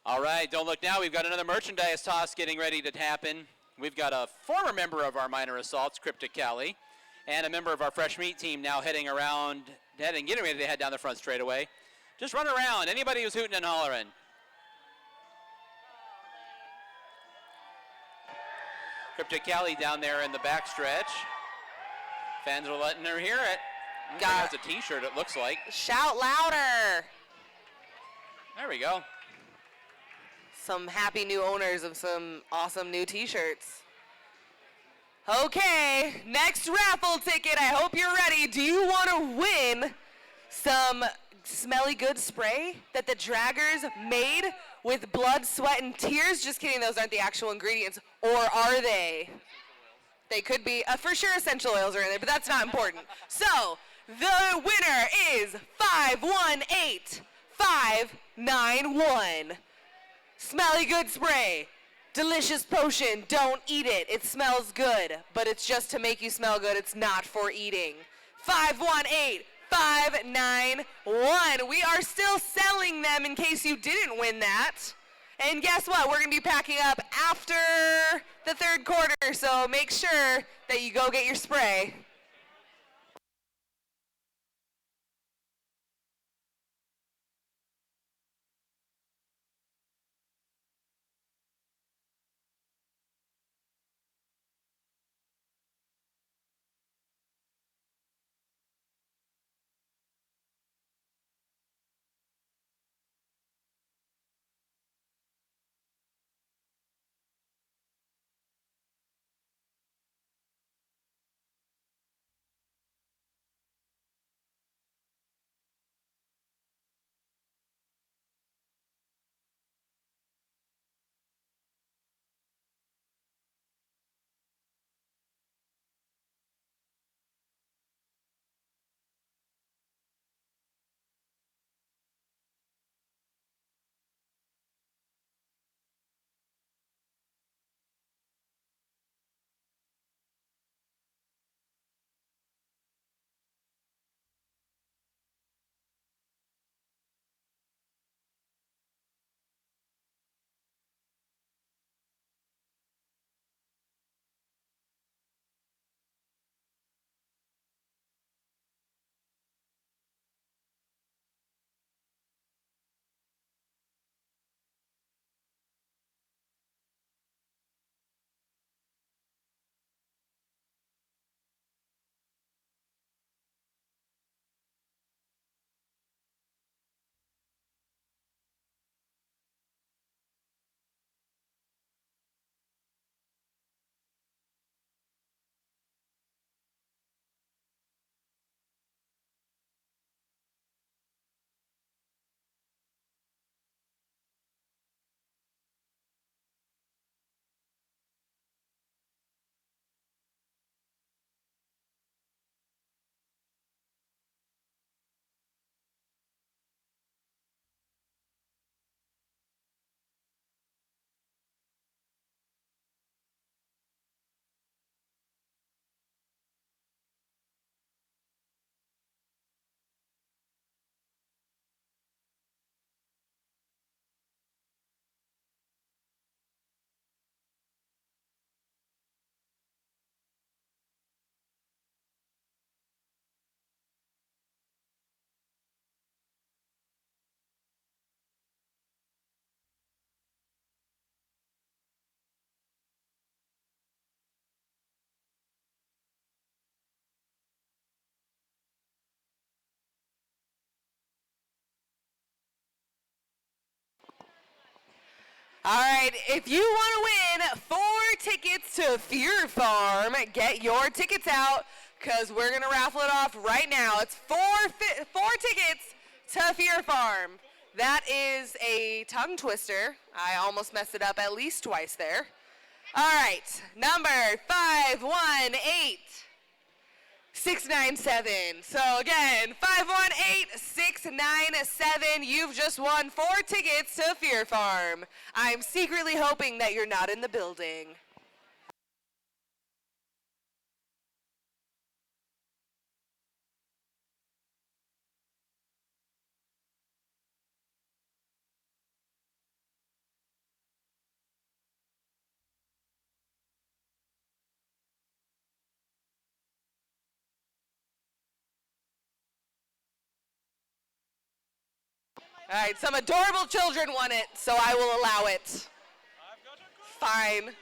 Speaker 2: All right, don't look now. We've got another merchandise toss getting ready to happen. We've got a former member of our minor assaults, Cryptic Cali, and a member of our fresh meat team now getting ready to head down the front straightaway. Just run around. Anybody who's hooting and hollering. Cryptic Cali down there in the backstretch. Fans are letting her hear it. Got a t-shirt, it looks like.
Speaker 1: Shout louder.
Speaker 2: There we go.
Speaker 1: Some happy new owners of some awesome new t-shirts. Okay, next raffle ticket. I hope you're ready. Do you want to win some smelly good spray that the draggers made with blood, sweat, and tears? Just kidding, those aren't the actual ingredients. Or are they? They could be. For sure essential oils are in there, but that's not important. So, the winner is 518591. Smelly good spray. Delicious potion. Don't eat it. It smells good, but it's just to make you smell good. It's not for eating. 518591. We are still selling them in case you didn't win that. And guess what? We're going to be packing up after the third quarter, so make sure that you go get your spray. All right, if you want to win 4 tickets to Fear Farm, get your tickets out because we're going to raffle it off right now. It's four tickets to Fear Farm. That is a tongue twister. I almost messed it up at least twice there. All right, number 518. 697. So again, 518-697. You've just won 4 tickets to Fear Farm. I'm secretly hoping that you're not in the building. All right, some adorable children won it, so I will allow it. Fine.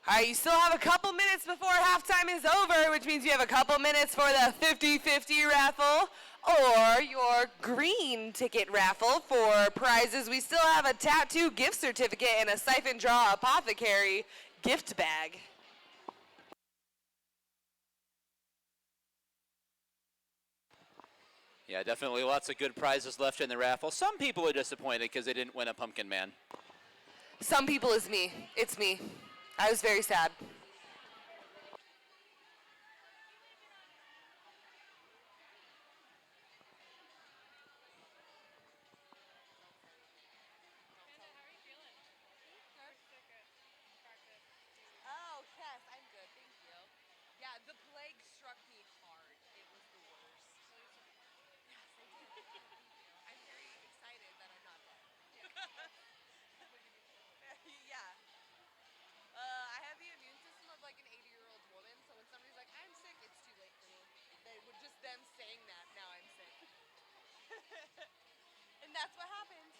Speaker 1: All right, you still have a couple minutes before halftime is over, which means you have a couple minutes for the 50-50 raffle or your green ticket raffle for prizes. We still have a tattoo gift certificate and a siphon draw apothecary gift bag.
Speaker 2: Yeah, definitely lots of good prizes left in the raffle. Some people are disappointed because they didn't win a Pumpkin Man.
Speaker 1: Some people is me. It's me. I was very sad. Oh, yes, I'm good, thank you. Yeah, the plague struck me hard. It was the worst. Yes, I did. I'm very excited that I'm not dead. Yeah. I have the immune system of like an 80-year-old woman, so when somebody's like, I'm sick, it's too late for me. They would just them saying that, now I'm sick. And that's what happened.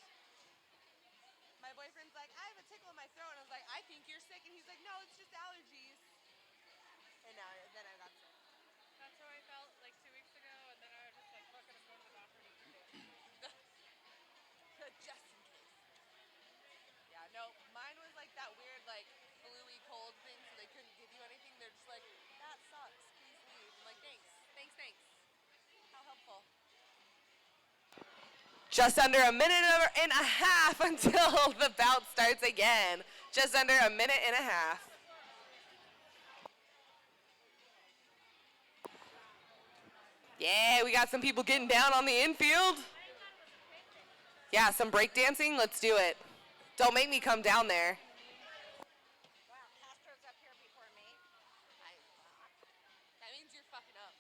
Speaker 1: My boyfriend's like, I have a tickle in my throat, and I was like, I think you're sick, and he's like, no, it's just allergies. And then I got sick.
Speaker 5: That's how I felt like 2 weeks ago, and then I was just like, fuck it, I'm going to the doctor.
Speaker 1: Just in case. Yeah, no, mine was like that weird, like, flu-y cold thing, so they couldn't give you anything. They're just like, that sucks, please leave. I'm like, thanks. How helpful. Just under a minute and a half until the bout starts again. Just under a minute and a half. Yeah, we got some people getting down on the infield. Yeah, some breakdancing. Let's do it. Don't make me come down there.
Speaker 4: Wow, Castro's up here before me.
Speaker 1: That means you're fucking up.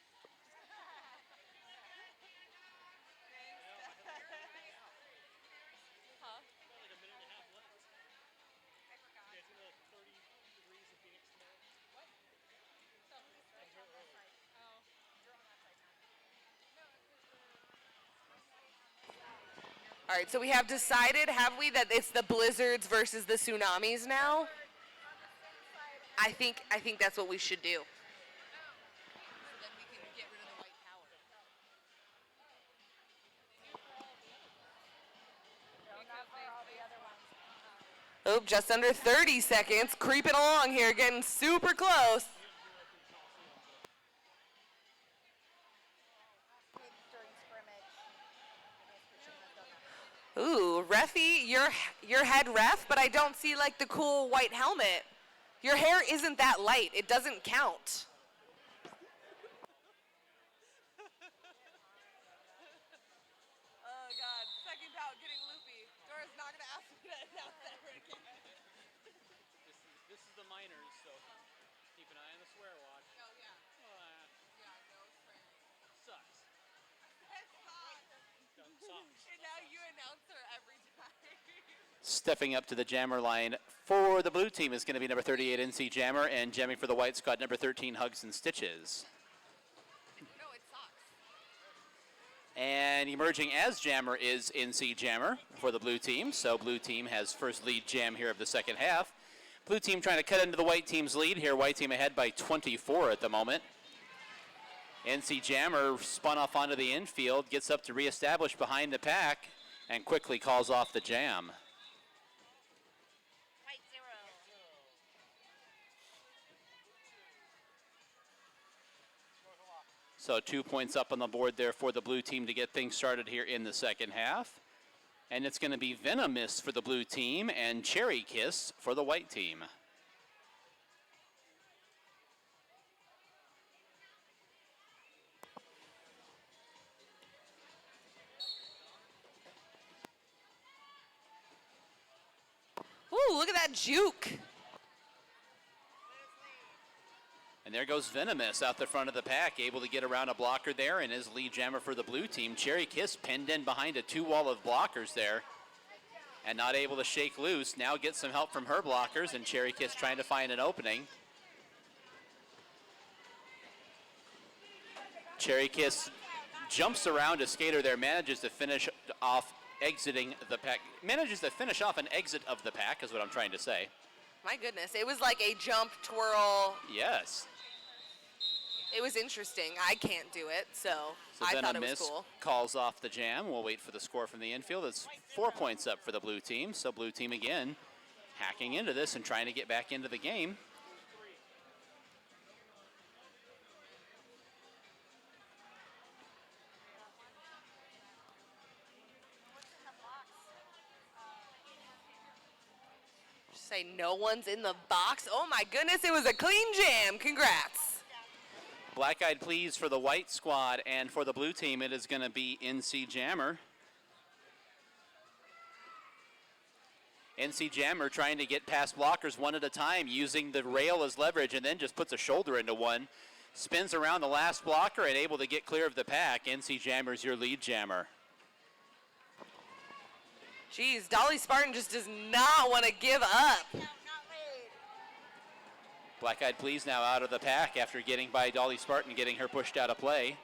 Speaker 1: Huh?
Speaker 3: About like a minute and a half left.
Speaker 4: I forgot.
Speaker 3: Yeah, it's gonna be like 30 degrees in Phoenix tomorrow.
Speaker 4: What? So he's right on that side.
Speaker 5: Oh.
Speaker 4: You're on that side now.
Speaker 1: All right, so we have decided, have we, that it's the blizzards versus the tsunamis now? I think that's what we should do. So then we can get rid of the white power. Oh, just under 30 seconds, creeping along here, getting super close.
Speaker 4: During scrimmage.
Speaker 1: Ooh, Reffy, you're head ref, but I don't see like the cool white helmet. Your hair isn't that light. It doesn't count. Oh God, second bout getting loopy. Dora's not gonna ask me to announce that again.
Speaker 3: This is the minors, so keep an eye on the swear watch.
Speaker 1: Oh yeah,
Speaker 3: Oh,
Speaker 1: yeah, no swearing.
Speaker 3: sucks. Sucks.
Speaker 1: And now you announce her every time.
Speaker 2: Stepping up to the jammer line for the blue team is going to be number 38, NC Jammer, and jamming for the white squad, number 13, Hugs'n Stitches.
Speaker 1: No, it sucks.
Speaker 2: And emerging as jammer is NC Jammer for the blue team. So blue team has first lead jam here of the second half. Blue team trying to cut into the white team's lead here. White team ahead by 24 at the moment. NC Jammer spun off onto the infield, gets up to reestablish behind the pack, and quickly calls off the jam.
Speaker 4: White 0.
Speaker 2: So 2 points up on the board there for the blue team to get things started here in the second half. And it's going to be Veno Miss for the blue team and Cherry Kiss for the white team.
Speaker 1: Ooh, look at that juke.
Speaker 2: And there goes Veno Miss out the front of the pack, able to get around a blocker there, and his lead jammer for the blue team. Cherry Kiss pinned in behind a two-wall of blockers there and not able to shake loose. Now gets some help from her blockers, and Cherry Kiss trying to find an opening. Cherry Kiss jumps around a skater there, manages to finish off exiting the pack. Manages to finish off an exit of the pack is what I'm trying to say.
Speaker 1: My goodness, it was like a jump twirl.
Speaker 2: Yes.
Speaker 1: It was interesting. I can't do it, so
Speaker 2: So
Speaker 1: I
Speaker 2: Veno
Speaker 1: thought it was
Speaker 2: Miss
Speaker 1: cool.
Speaker 2: calls off the jam. We'll wait for the score from the infield. It's 4 points up for the blue team. So blue team again hacking into this and trying to get back into the game.
Speaker 1: Say no one's in the box. Oh my goodness, it was a clean jam. Congrats.
Speaker 2: Black-eyed please for the white squad, and for the blue team, it is going to be NC Jammer. NC Jammer trying to get past blockers one at a time, using the rail as leverage, and then just puts a shoulder into one. Spins around the last blocker and able to get clear of the pack. NC Jammer's your lead jammer.
Speaker 1: Jeez, Dolly Spartan just does not want to give up.
Speaker 2: Black-eyed please now out of the pack after getting by Dolly Spartan, getting her pushed out of play.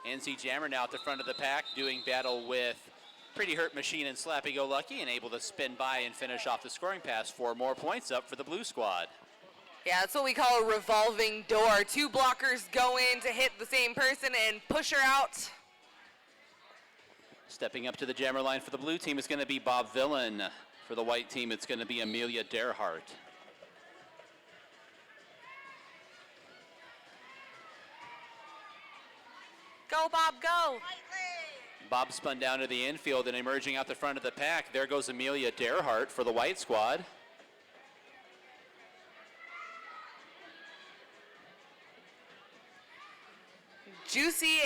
Speaker 2: NC Jammer now at the front of the pack, doing battle with Pretty Hurt Machine and Slappy Go Lucky, and able to spin by and finish off the scoring pass. 4 more points up for the blue squad.
Speaker 1: Yeah, that's what we call a revolving door. 2 blockers go in to hit the same person and push her out.
Speaker 2: Stepping up to the jammer line for the blue team is going to be Bob Villain. For the white team, it's going to be Amelia Derhart.
Speaker 1: Go, Bob, go.
Speaker 2: Bob spun down to the infield and emerging out the front of the pack. There goes Amelia Derhart for the white squad.
Speaker 1: Juicy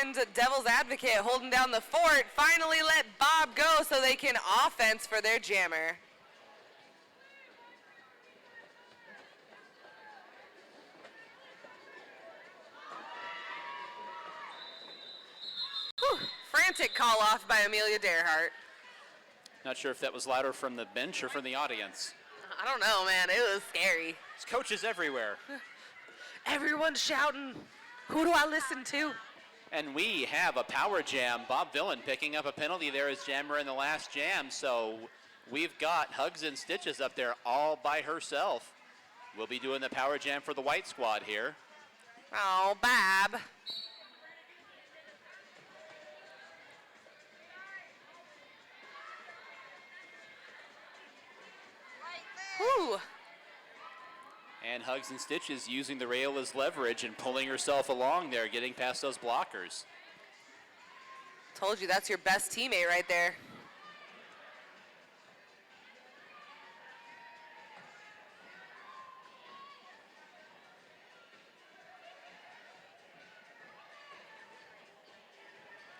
Speaker 1: and Devil's Advocate holding down the fort. Finally let Bob go so they can offense for their jammer. Whew. Frantic call off by Amelia Derhart.
Speaker 2: Not sure if that was louder from the bench or from the audience.
Speaker 1: I don't know, man. It was scary.
Speaker 2: There's coaches everywhere.
Speaker 1: Everyone's shouting. Who do I listen to?
Speaker 2: And we have a power jam. Bob Villain picking up a penalty there as jammer in the last jam. So we've got Hugs'n Stitches up there all by herself. We'll be doing the power jam for the white squad here.
Speaker 1: Oh, Bob. Whew.
Speaker 2: And Hugs'n Stitches using the rail as leverage and pulling herself along there, getting past those blockers.
Speaker 1: Told you that's your best teammate right there.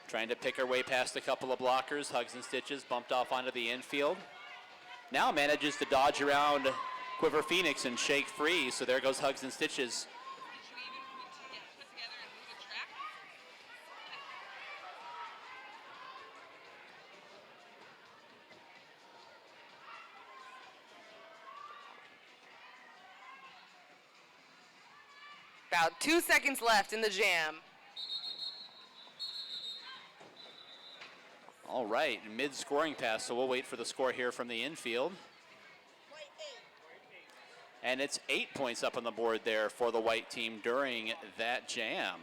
Speaker 2: Trying to pick her way past a couple of blockers. Hugs'n Stitches bumped off onto the infield. Now manages to dodge around Quiver Phoenix and shake free. So there goes Hugs'n Stitches.
Speaker 1: About 2 seconds left in the jam.
Speaker 2: All right, mid-scoring pass, so we'll wait for the score here from the infield. And it's 8 points up on the board there for the white team during that jam.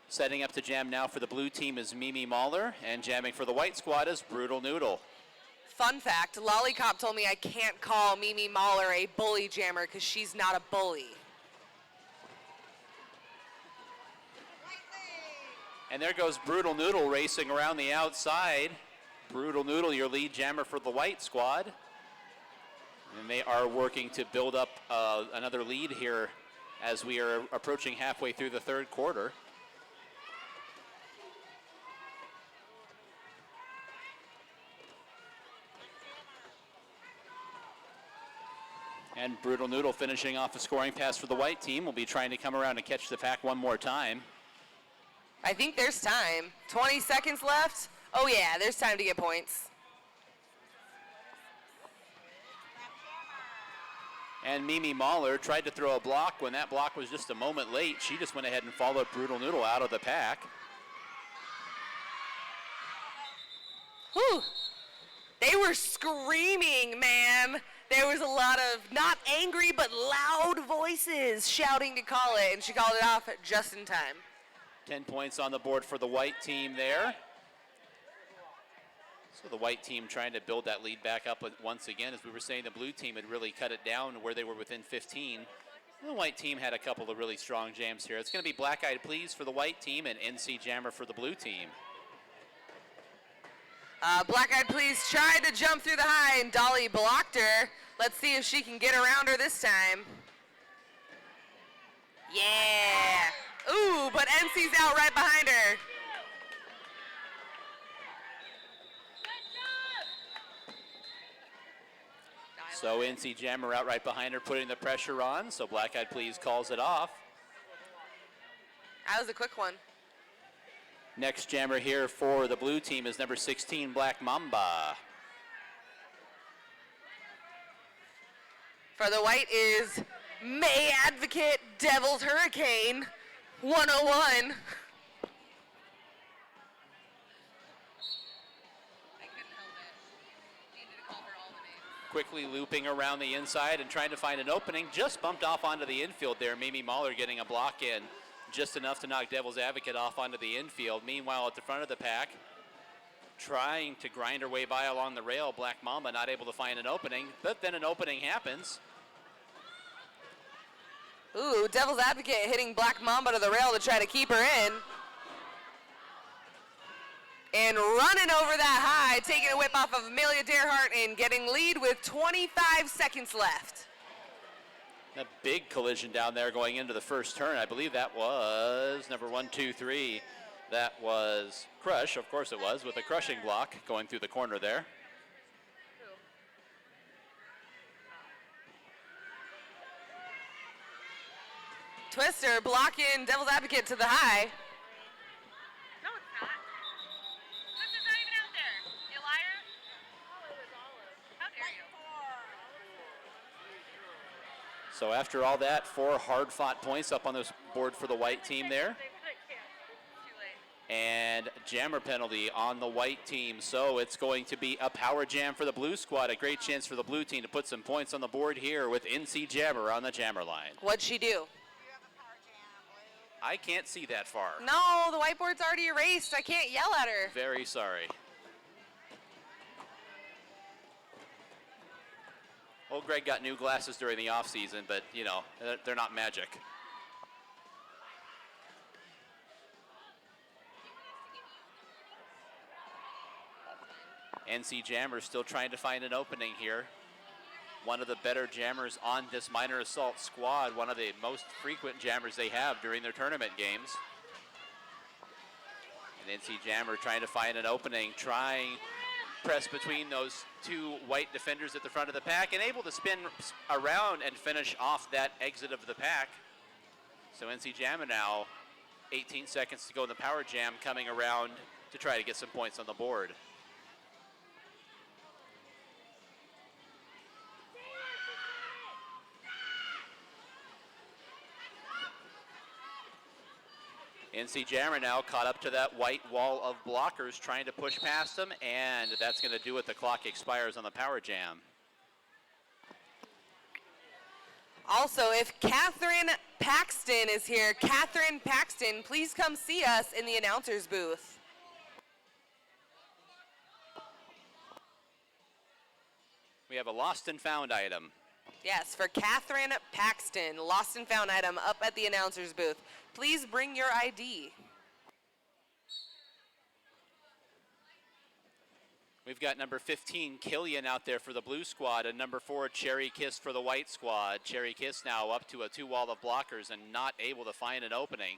Speaker 2: Setting up to jam now for the blue team is Mimi Mauler, and jamming for the white squad is Brutal Noodle.
Speaker 1: Fun fact, Lollipop told me I can't call Mimi Mauler a bully jammer because she's not a bully.
Speaker 2: And there goes Brutal Noodle racing around the outside. Brutal Noodle, your lead jammer for the white squad. And they are working to build up another lead here as we are approaching halfway through the third quarter. And Brutal Noodle finishing off a scoring pass for the white team. Will be trying to come around and catch the pack one more time.
Speaker 1: I think there's time. 20 seconds left. Oh yeah, there's time to get points.
Speaker 2: And Mimi Mauler tried to throw a block when that block was just a moment late. She just went ahead and followed Brutal Noodle out of the pack.
Speaker 1: Whew. They were screaming, man. There was a lot of not angry but loud voices shouting to call it, and she called it off just in time.
Speaker 2: 10 points on the board for the white team there. So the white team trying to build that lead back up once again. As we were saying, the blue team had really cut it down where they were within 15. The white team had a couple of really strong jams here. It's going to be Black Eyed Please for the white team and NC Jammer for the blue team.
Speaker 1: Black Eyed Please tried to jump through the high, and Dolly blocked her. Let's see if she can get around her this time. Yeah. Ooh, but NC's out right behind her.
Speaker 2: So NC Jammer out right behind her, putting the pressure on. So Black Eyed Please calls it off.
Speaker 1: That was a quick one.
Speaker 2: Next jammer here for the blue team is number 16, Black Mamba.
Speaker 1: For the white is May Advocate Devil's Hurricane 101.
Speaker 2: Quickly looping around the inside and trying to find an opening. Just bumped off onto the infield there. Mimi Mauler getting a block in. Just enough to knock Devil's Advocate off onto the infield. Meanwhile, at the front of the pack, trying to grind her way by along the rail. Black Mamba not able to find an opening, but then an opening happens.
Speaker 1: Ooh, Devil's Advocate hitting Black Mamba to the rail to try to keep her in. And running over that high, taking a whip off of Amelia and getting lead with 25 seconds left.
Speaker 2: A big collision down there going into the first turn. I believe that was number 1, 2, 3. That was Crush, of course it was, with a crushing block going through the corner there.
Speaker 1: Twister blocking Devil's Advocate to the high.
Speaker 5: No, it's not. Twister's not even out there. You liar. How dare you?
Speaker 2: So after all that, 4 hard-fought points up on this board for the white team there. And jammer penalty on the white team. So it's going to be a power jam for the blue squad. A great chance for the blue team to put some points on the board here with NC Jammer on the jammer line.
Speaker 1: What'd she do?
Speaker 2: I can't see that far.
Speaker 1: No, the whiteboard's already erased. I can't yell at her.
Speaker 2: Very sorry. Old Greg got new glasses during the off season, but you know, they're not magic. NC Jammer still trying to find an opening here. One of the better jammers on this minor assault squad, one of the most frequent jammers they have during their tournament games. And NC Jammer trying to find an opening, trying press between those 2 white defenders at the front of the pack and able to spin around and finish off that exit of the pack. So NC Jammer now, 18 seconds to go in the power jam, coming around to try to get some points on the board. NC Jammer now caught up to that white wall of blockers, trying to push past them, and that's going to do it. The clock expires on the power jam.
Speaker 1: Also, if Catherine Paxton is here, Catherine Paxton, please come see us in the announcer's booth.
Speaker 2: We have a lost and found item.
Speaker 1: Yes, for Catherine Paxton, lost and found item up at the announcer's booth. Please bring your ID.
Speaker 2: We've got number 15, Killian, out there for the blue squad, and number 4, Cherry Kiss for the white squad. Cherry Kiss now up to a 2 wall of blockers and not able to find an opening.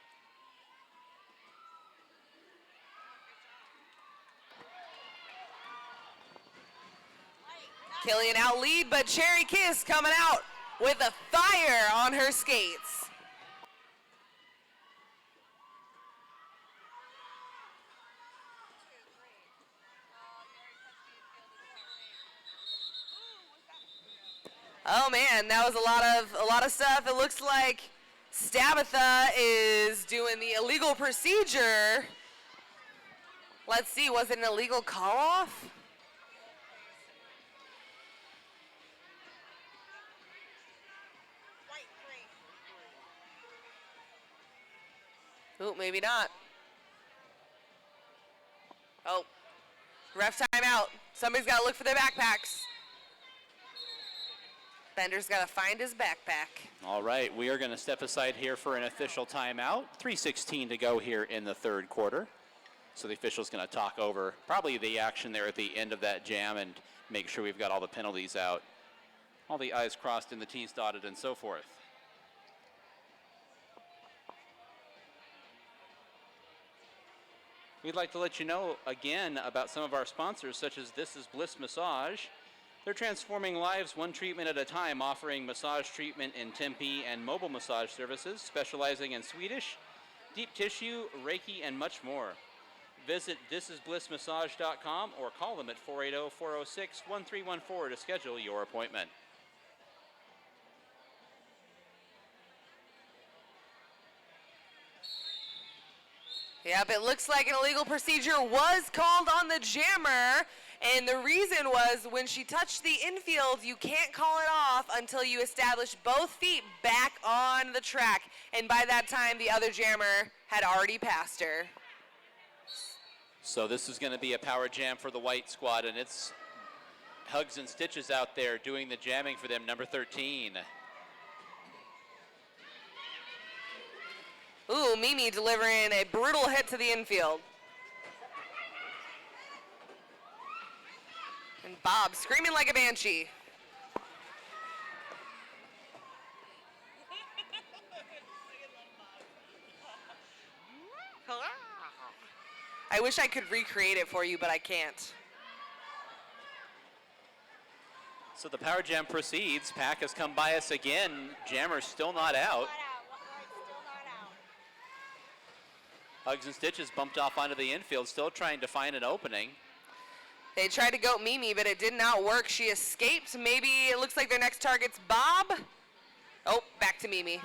Speaker 1: Killian out lead, but Cherry Kiss coming out with a fire on her skates. Oh man, that was a lot of stuff. It looks like Stabitha is doing the illegal procedure Let's see, was it an illegal call-off?
Speaker 4: White 3.
Speaker 1: Ooh, maybe not. Oh, ref timeout. Somebody's got to look for their backpacks. Bender's got to find his backpack.
Speaker 2: All right, we are going to step aside here for an official timeout. 3:16 to go here in the third quarter. So the official's going to talk over probably the action there at the end of that jam and make sure we've got all the penalties out. All the I's crossed and the T's dotted and so forth. We'd like to let you know again about some of our sponsors, such as This Is Bliss Massage. They're transforming lives one treatment at a time, offering massage treatment in Tempe and mobile massage services, specializing in Swedish, deep tissue, Reiki, and much more. Visit thisisblissmassage.com or call them at 480-406-1314 to schedule your appointment.
Speaker 1: Yep, it looks like an illegal procedure was called on the jammer, and the reason was when she touched the infield, you can't call it off until you establish both feet back on the track, and by that time, the other jammer had already passed her.
Speaker 2: So this is going to be a power jam for the white squad, and it's Hugs'n Stitches out there doing the jamming for them, number 13.
Speaker 1: Ooh, Mimi delivering a brutal hit to the infield. And Bob screaming like a banshee. I wish I could recreate it for you, but I can't.
Speaker 2: So the power jam proceeds. Pack has come by us again. Jammer's still not out. Hugs'n Stitches bumped off onto the infield, still trying to find an opening.
Speaker 1: They tried to goat Mimi, but it did not work. She escaped. Maybe it looks like their next target's Bob. Oh, back to Mimi.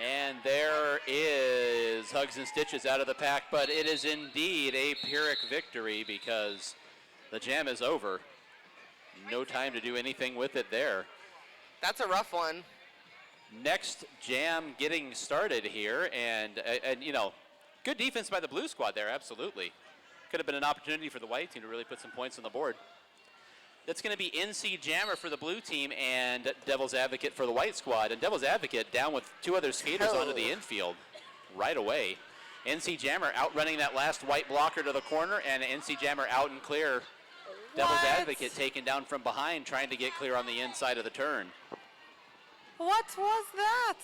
Speaker 2: And there is Hugs'n Stitches out of the pack, but it is indeed a Pyrrhic victory because the jam is over. No time to do anything with it there.
Speaker 1: That's a rough one.
Speaker 2: Next jam getting started here, and you know, good defense by the blue squad there, absolutely. Could have been an opportunity for the white team to really put some points on the board. That's going to be NC Jammer for the blue team and Devil's Advocate for the white squad. And Devil's Advocate down with two other skaters onto the infield right away. NC Jammer outrunning that last white blocker to the corner, and NC Jammer out and clear. Devil's Advocate taken down from behind, trying to get clear on the inside of the turn.
Speaker 1: What was that?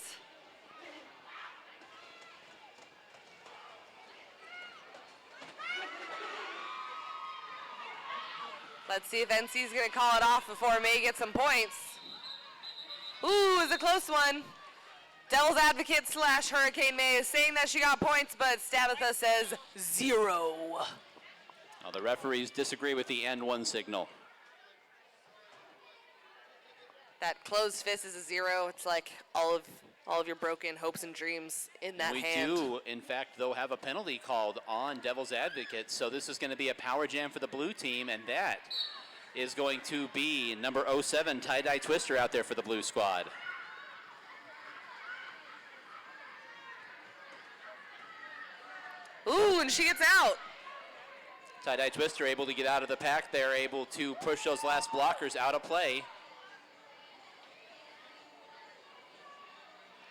Speaker 1: Let's see if NC's going to call it off before May gets some points. Ooh, it's a close one. Devil's Advocate / Hurricane May is saying that she got points, but Stabatha says 0.
Speaker 2: Well, the referees disagree with the end one signal.
Speaker 1: That closed fist is a 0. It's like all of your broken hopes and dreams in that hand.
Speaker 2: We do, in fact, though, have a penalty called on Devil's Advocate. So this is going to be a power jam for the blue team, and that is going to be number 07, Tie-Dye Twister out there for the blue squad.
Speaker 1: Ooh, and she gets out.
Speaker 2: Tie-Dye Twister able to get out of the pack there, able to push those last blockers out of play.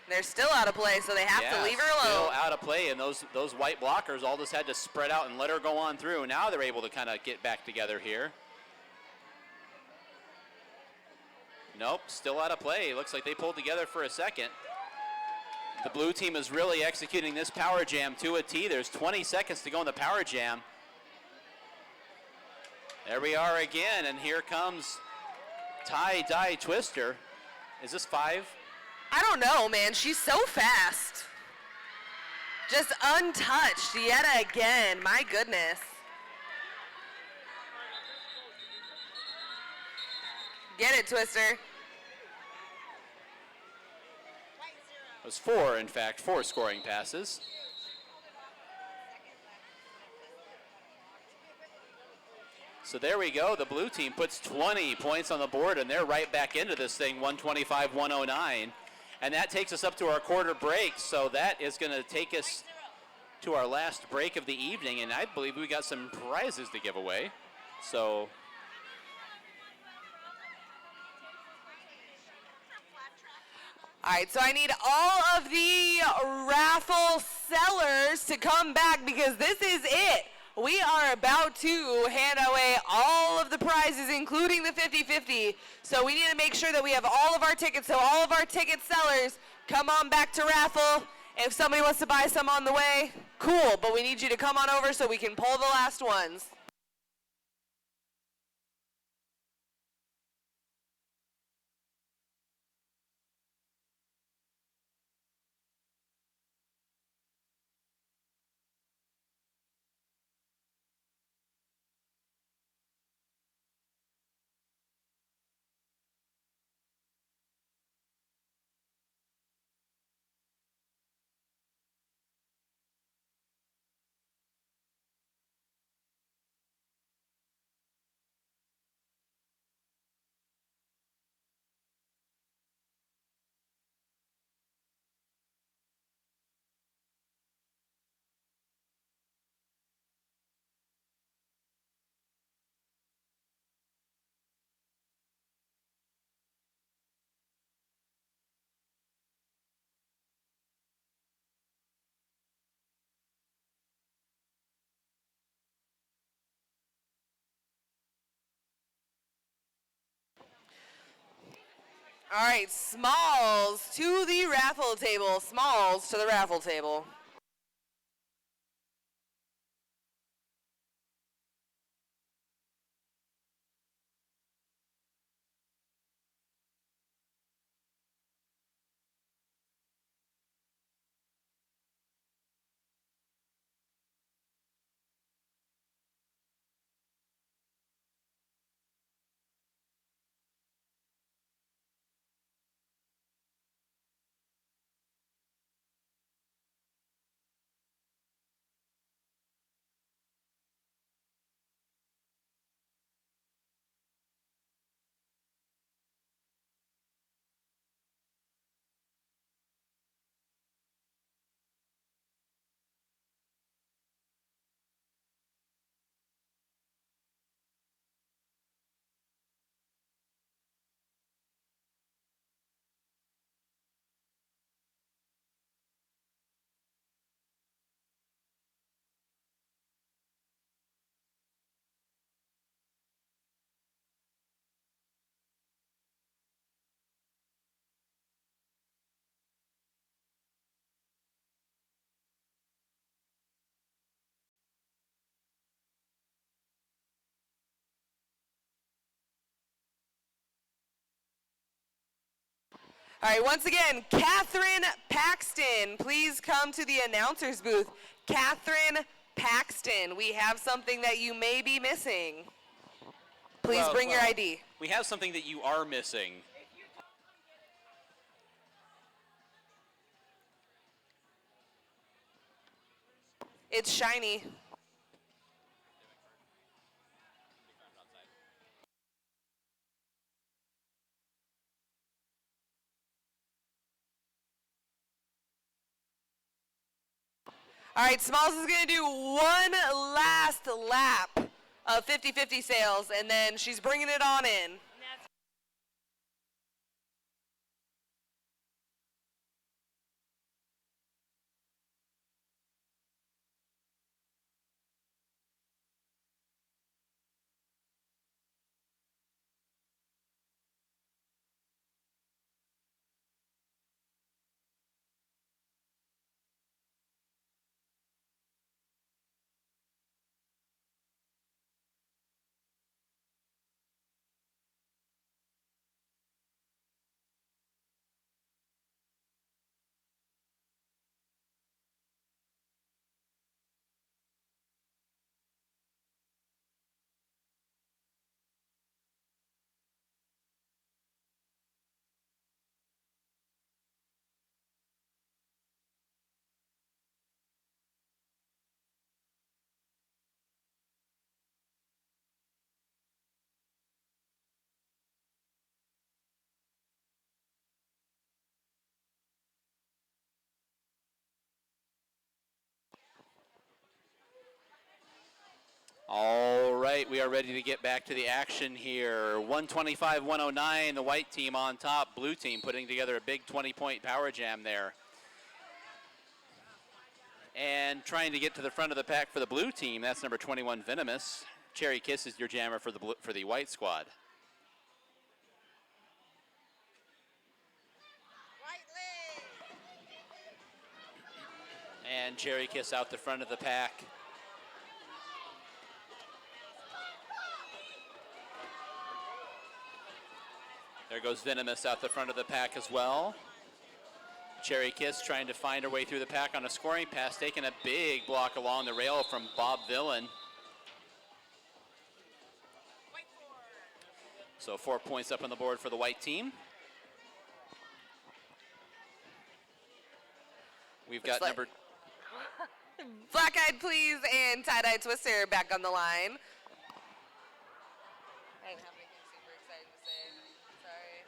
Speaker 1: They're still out of play, so they have to leave her alone.
Speaker 2: Still out of play, and those white blockers all just had to spread out and let her go on through. Now they're able to kind of get back together here. Nope, still out of play. Looks like they pulled together for a second. The blue team is really executing this power jam to a T. There's 20 seconds to go in the power jam. There we are again, and here comes Tie-Dye Twister. Is this 5?
Speaker 1: I don't know, man. She's so fast. Just untouched yet again. My goodness. Get it, Twister.
Speaker 2: It was 4, in fact, 4 scoring passes. So there we go. The blue team puts 20 points on the board, and they're right back into this thing, 125-109. And that takes us up to our quarter break. So that is going to take us to our last break of the evening, and I believe we got some prizes to give away. So
Speaker 1: all right, so I need all of the raffle sellers to come back because this is it. We are about to hand away all of the prizes, including the 50-50. So we need to make sure that we have all of our tickets. So all of our ticket sellers, come on back to raffle. If somebody wants to buy some on the way, cool. But we need you to come on over so we can pull the last ones. All right, Smalls to the raffle table. Smalls to the raffle table. All right, once again, Catherine Paxton, please come to the announcer's booth. Catherine Paxton, we have something that you may be missing. Please bring your ID.
Speaker 2: we have something that you are missing.
Speaker 1: It's shiny. All right, Smalls is going to do one last lap of 50-50 sales, and then she's bringing it on in.
Speaker 2: All right, we are ready to get back to the action here. 125-109, the white team on top. Blue team putting together a big 20-point power jam there. And trying to get to the front of the pack for the blue team, that's number 21, Veno Miss. Cherry Kiss is your jammer for the white squad.
Speaker 4: White leg.
Speaker 2: And Cherry Kiss out the front of the pack. There goes Veno Miss out the front of the pack as well. Cherry Kiss trying to find her way through the pack on a scoring pass, taking a big block along the rail from Bob Villain. So 4 points up on the board for the white team. We've got number...
Speaker 1: Black Eyed Please and Tie-Dye Twister back on the line. I didn't have anything super exciting to say. Sorry.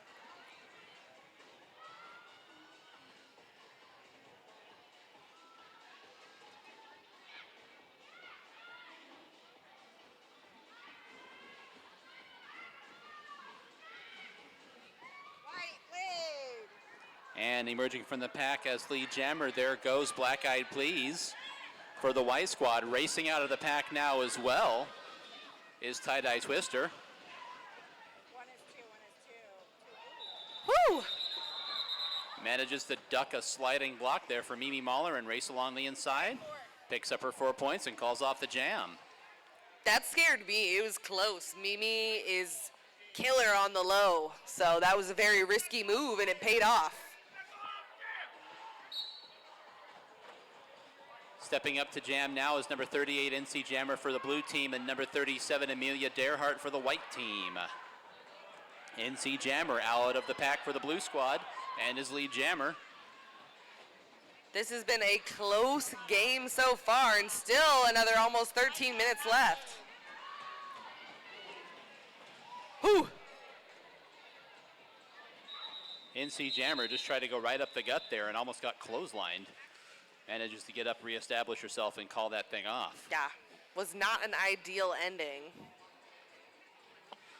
Speaker 4: White leg.
Speaker 2: And emerging from the pack as lead jammer, there goes Black Eyed Please for the white squad. Racing out of the pack now as well is Tie-Dye Twister.
Speaker 4: One is two.
Speaker 1: Woo!
Speaker 2: Manages to duck a sliding block there for Mimi Mauler and race along the inside. Picks up her 4 points and calls off the jam.
Speaker 1: That scared me. It was close. Mimi is killer on the low, so that was a very risky move, and it paid off.
Speaker 2: Stepping up to jam now is number 38, NC Jammer for the blue team, and number 37, Amelia Derhart for the white team. NC Jammer out of the pack for the blue squad and his lead jammer.
Speaker 1: This has been a close game so far, and still another almost 13 minutes left. Whew.
Speaker 2: NC Jammer just tried to go right up the gut there and almost got clotheslined. Manages to get up, reestablish herself, and call that thing off.
Speaker 1: Yeah, was not an ideal ending.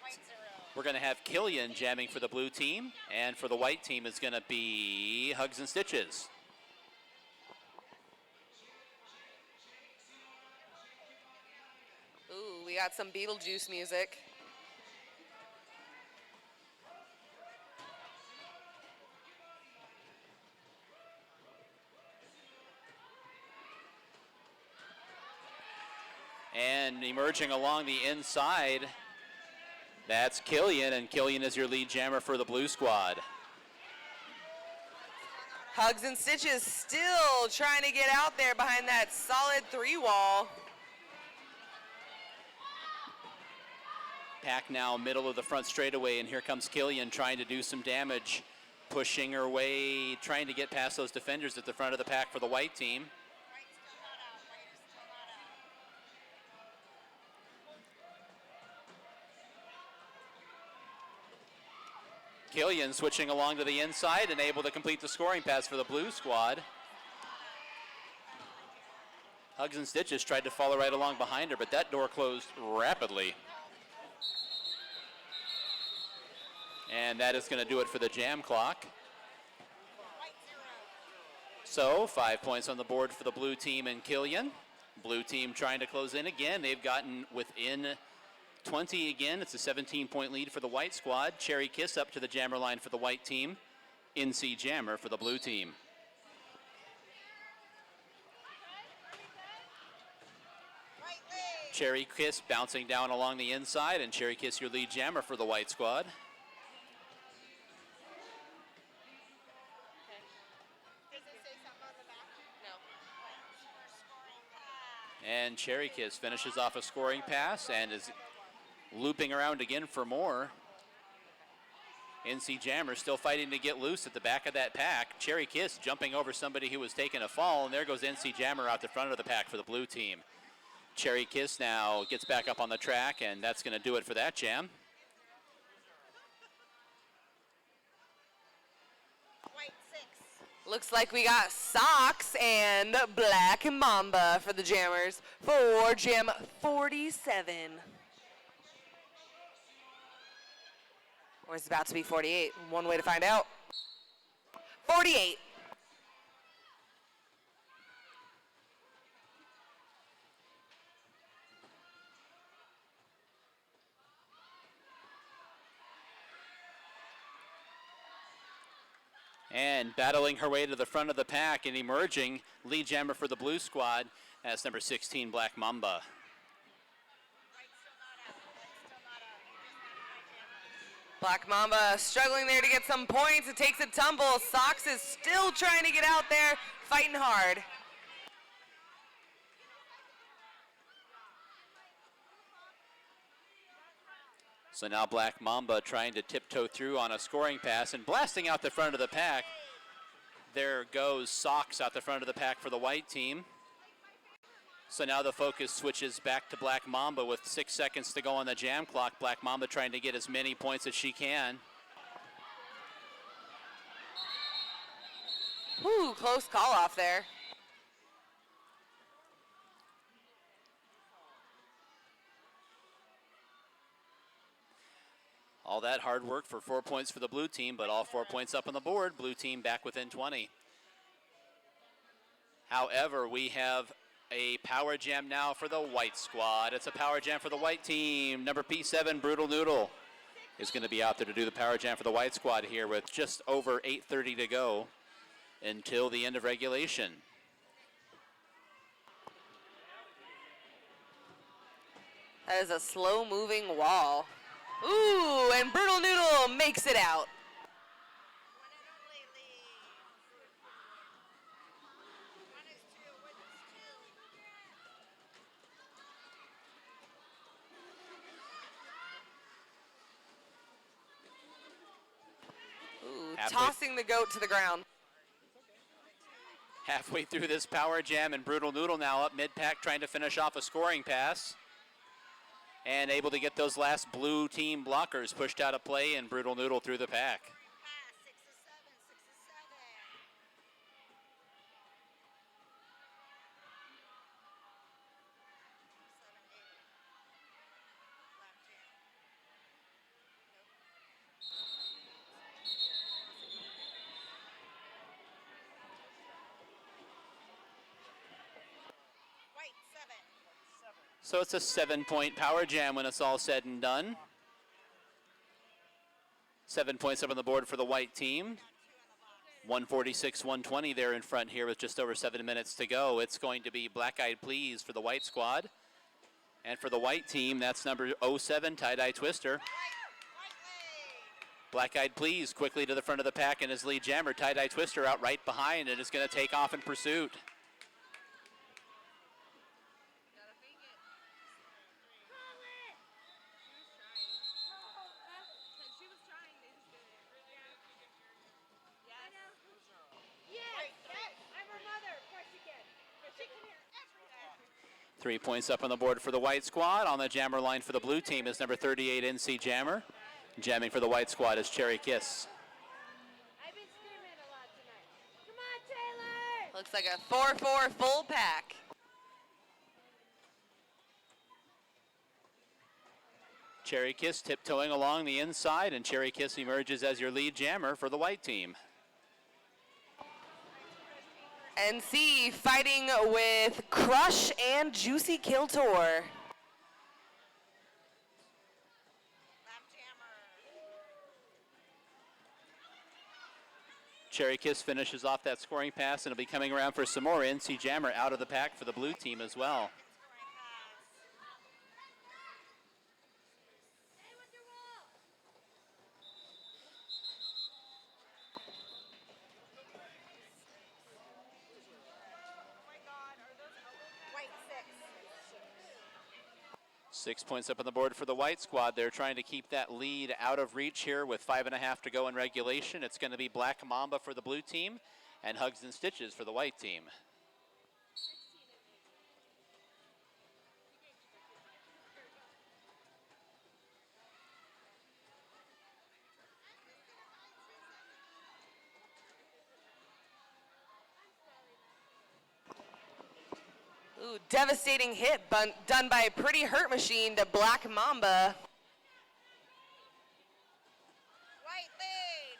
Speaker 4: White zero.
Speaker 2: We're going to have Killian jamming for the blue team, and for the white team is going to be Hugs'n Stitches.
Speaker 1: Ooh, we got some Beetlejuice music.
Speaker 2: And emerging along the inside, that's Killian, and Killian is your lead jammer for the blue squad.
Speaker 1: Hugs'n Stitches still trying to get out there behind that solid 3-wall.
Speaker 2: Pack now middle of the front straightaway, and here comes Killian trying to do some damage, pushing her way, trying to get past those defenders at the front of the pack for the white team.
Speaker 4: White's still not out. White is still not out.
Speaker 2: Killian switching along to the inside and able to complete the scoring pass for the blue squad. Hugs'n Stitches tried to follow right along behind her, but that door closed rapidly. And that is going to do it for the jam clock.
Speaker 4: White zero.
Speaker 2: So 5 points on the board for the blue team and Killian. Blue team trying to close in again. They've gotten within 20 again. It's a 17-point lead for the white squad. Cherry Kiss up to the jammer line for the white team. NC Jammer for the blue team.
Speaker 4: White leg.
Speaker 2: Cherry Kiss bouncing down along the inside, and Cherry Kiss your lead jammer for the white squad.
Speaker 4: Does it say something on the back?
Speaker 1: No.
Speaker 4: Scoring pass.
Speaker 2: And Cherry Kiss finishes off a scoring pass and is looping around again for more. NC Jammer still fighting to get loose at the back of that pack. Cherry Kiss jumping over somebody who was taking a fall, and there goes NC Jammer out the front of the pack for the blue team. Cherry Kiss now gets back up on the track, and that's going to do it for that jam.
Speaker 4: White six.
Speaker 1: Looks like we got Socks and Black Mamba for the Jammers for Jam 47. Or it's about to be 48. One way to find out. 48.
Speaker 2: And battling her way to the front of the pack and emerging lead jammer for the blue squad. That's number 16, Black Mamba.
Speaker 1: Black Mamba struggling there to get some points. It takes a tumble. Socks is still trying to get out there, fighting hard.
Speaker 2: So now Black Mamba trying to tiptoe through on a scoring pass and blasting out the front of the pack. There goes Socks out the front of the pack for the white team. So now the focus switches back to Black Mamba with 6 seconds to go on the jam clock. Black Mamba trying to get as many points as she can.
Speaker 1: Ooh, close call off there.
Speaker 2: All that hard work for 4 points for the blue team, but all 4 points up on the board. Blue team back within 20. However, we have a power jam now for the white squad. It's a power jam for the white team. Number P7, Brutal Noodle, is going to be out there to do the power jam for the white squad here with just over 8:30 to go until the end of regulation.
Speaker 1: That is a slow-moving wall. Ooh, and Brutal Noodle makes it out. Ooh, tossing the goat to the ground.
Speaker 2: Halfway through this power jam, and Brutal Noodle now up mid-pack trying to finish off a scoring pass. And able to get those last blue team blockers pushed out of play, and Brutal Noodle through the pack. So it's a 7-point power jam when it's all said and done. 7 points up on the board for the white team. 146-120 there in front here with just over 7 minutes to go. It's going to be Black Eyed Please for the white squad. And for the white team, that's number 07, Tie-Dye Twister. Black Eyed Please quickly to the front of the pack, and his lead jammer, Tie-Dye Twister, out right behind and is going to take off in pursuit.
Speaker 4: Every
Speaker 2: 3 points up on the board for the white squad. On the jammer line for the blue team is number 38, NC Jammer. Jamming for the white squad is Cherry Kiss.
Speaker 4: I've been screaming a lot tonight. Come on, Taylor!
Speaker 1: Looks like a 4-4 full pack.
Speaker 2: Cherry Kiss tiptoeing along the inside, and Cherry Kiss emerges as your lead jammer for the white team.
Speaker 1: NC fighting with Crush and Juicy Kiltor.
Speaker 2: Cherry Kiss finishes off that scoring pass, and will be coming around for some more. NC Jammer out of the pack for the blue team as well.
Speaker 4: White 6.
Speaker 2: 6 points up on the board for the white squad. They're trying to keep that lead out of reach here with 5.5 to go in regulation. It's going to be Black Mamba for the blue team and Hugs'n Stitches for the white team.
Speaker 1: Ooh, devastating hit done by Pretty Hurt Machine to Black Mamba.
Speaker 5: White lead.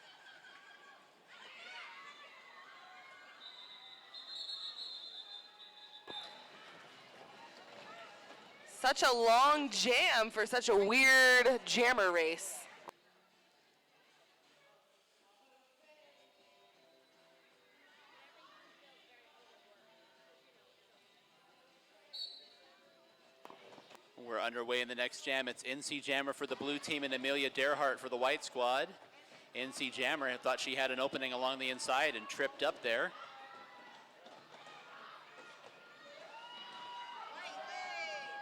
Speaker 1: Such a long jam for such a weird jammer race.
Speaker 2: We're underway in the next jam. It's NC Jammer for the blue team and Amelia Derhart for the white squad. NC Jammer thought she had an opening along the inside and tripped up there.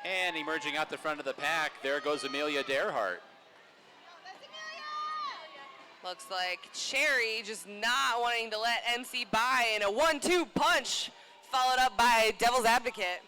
Speaker 2: And emerging out the front of the pack, there goes Amelia Derhart.
Speaker 1: Looks like Cherry just not wanting to let NC by in a 1-2 punch, followed up by Devil's Advocate.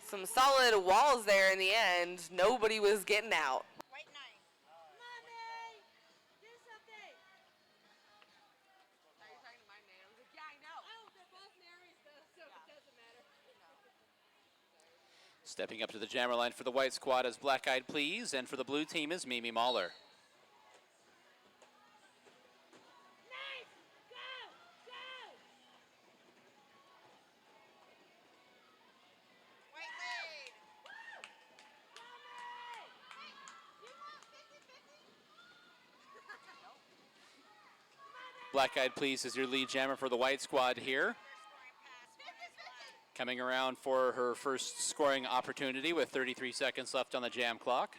Speaker 1: Some solid walls there in the end. Nobody was getting out.
Speaker 5: White 9.
Speaker 4: Come on, Mary. Do something.
Speaker 1: Are you talking to my man? I was like, yeah, I know.
Speaker 4: Oh, they're both Marys, though, so it doesn't matter.
Speaker 2: Stepping up to the jammer line for the white squad is Black Eyed Please, and for the blue team is Mimi Mauler.
Speaker 4: Nice. Go. Go.
Speaker 5: White lead.
Speaker 4: Go, Mary.
Speaker 5: You want 50-50?
Speaker 2: Black Eyed Please is your lead jammer for the white squad here.
Speaker 5: Scoring pass. 50-50.
Speaker 2: Coming around for her first scoring opportunity with 33 seconds left on the jam clock.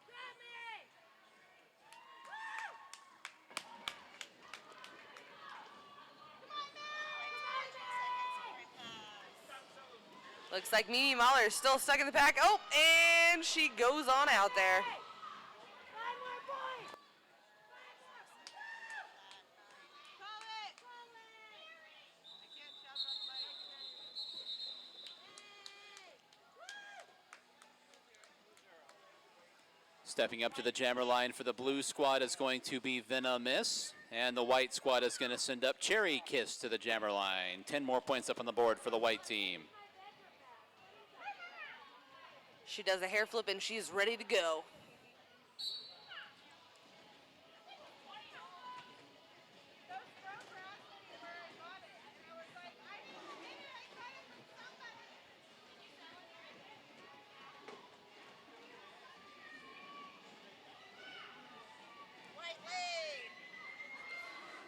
Speaker 4: Grab me.
Speaker 1: Looks like Mimi Mauler is still stuck in the pack. Oh, and she goes on out there.
Speaker 4: 5 more points. 5 more.
Speaker 5: Call it.
Speaker 4: Call it.
Speaker 5: I can't shout it on the mic.
Speaker 2: Stepping up to the jammer line for the blue squad is going to be Veno Miss, and the white squad is going to send up Cherry Kiss to the jammer line. 10 more points up on the board for the white team.
Speaker 1: She does a hair flip and she's ready to go.
Speaker 5: Those photos were actually where I got it. And I was like, maybe I got it from somebody. White lead.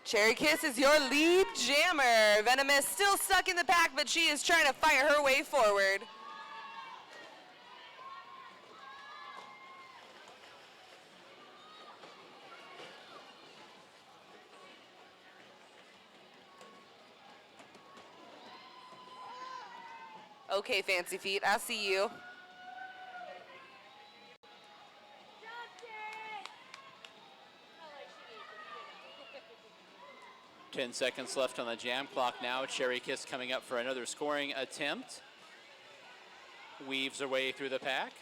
Speaker 1: Cherry Kiss is your lead jammer. Venomous still stuck in the pack, but she is trying to fight her way forward. Okay, Fancy Feet, I see you.
Speaker 4: Jump, Jerry. Not like she needs it,
Speaker 2: 10 seconds left on the jam clock now. Cherry Kiss coming up for another scoring attempt. Weaves her way through the pack.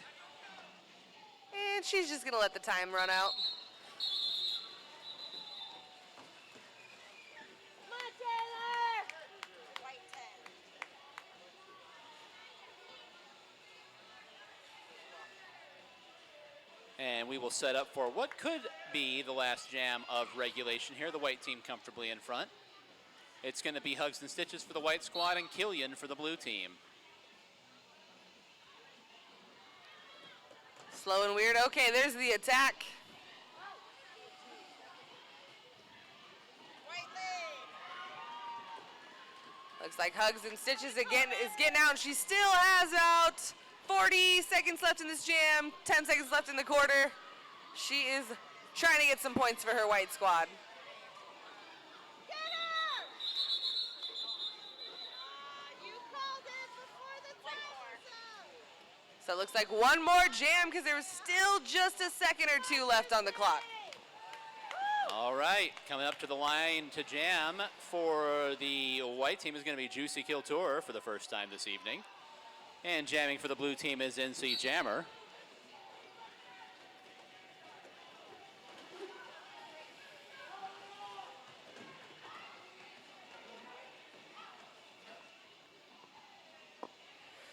Speaker 1: And she's just gonna let the time run out.
Speaker 4: Come on, Taylor.
Speaker 5: White 10.
Speaker 2: And we will set up for what could be the last jam of regulation here. The white team comfortably in front. It's going to be Hugs'n Stitches for the white squad and Killian for the blue team.
Speaker 1: Slow and weird. Okay, there's the attack.
Speaker 5: White lead.
Speaker 1: Looks like Hugs'n Stitches again is getting out, and she still has out 40 seconds left in this jam, 10 seconds left in the quarter. She is trying to get some points for her white squad. So it looks like one more jam because there was still just a second or two left on the clock.
Speaker 2: All right, coming up to the line to jam for the white team is going to be Juicy Kiltour for the first time this evening. And jamming for the blue team is NC Jammer.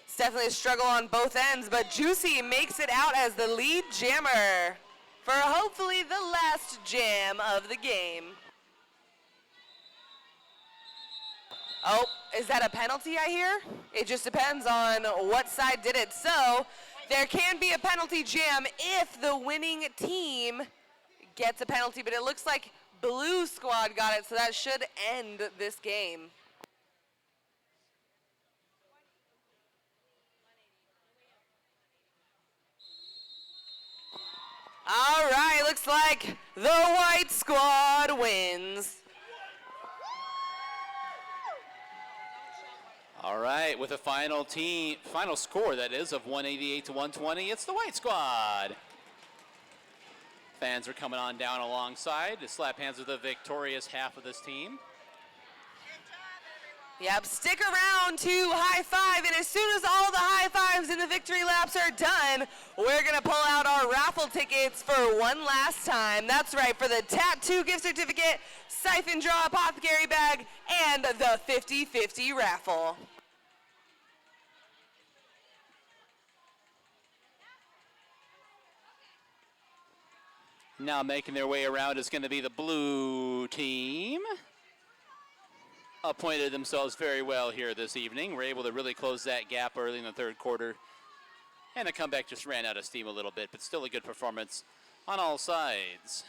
Speaker 1: It's definitely a struggle on both ends, but Juicy makes it out as the lead jammer for hopefully the last jam of the game. Oh, is that a penalty I hear? It just depends on what side did it. So there can be a penalty jam if the winning team gets a penalty, but it looks like blue squad got it, so that should end this game. All right, looks like the white squad wins.
Speaker 2: All right, with a final score that is of 188 to 120, it's the white squad. Fans are coming on down alongside to slap hands with the victorious half of this team.
Speaker 1: Yep, stick around to high five, and as soon as all the high fives and the victory laps are done, we're gonna pull out our raffle tickets for one last time. That's right, for the tattoo gift certificate, siphon draw apothecary bag, and the 50-50 raffle.
Speaker 2: Now making their way around is going to be the blue team. Appointed themselves very well here this evening. Were able to really close that gap early in the third quarter. And the comeback just ran out of steam a little bit, but still a good performance on all sides.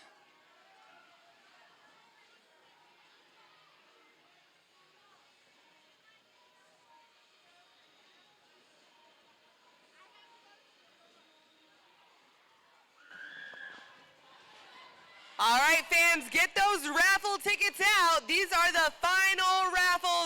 Speaker 1: All right, fans, get those raffle tickets out. These are the final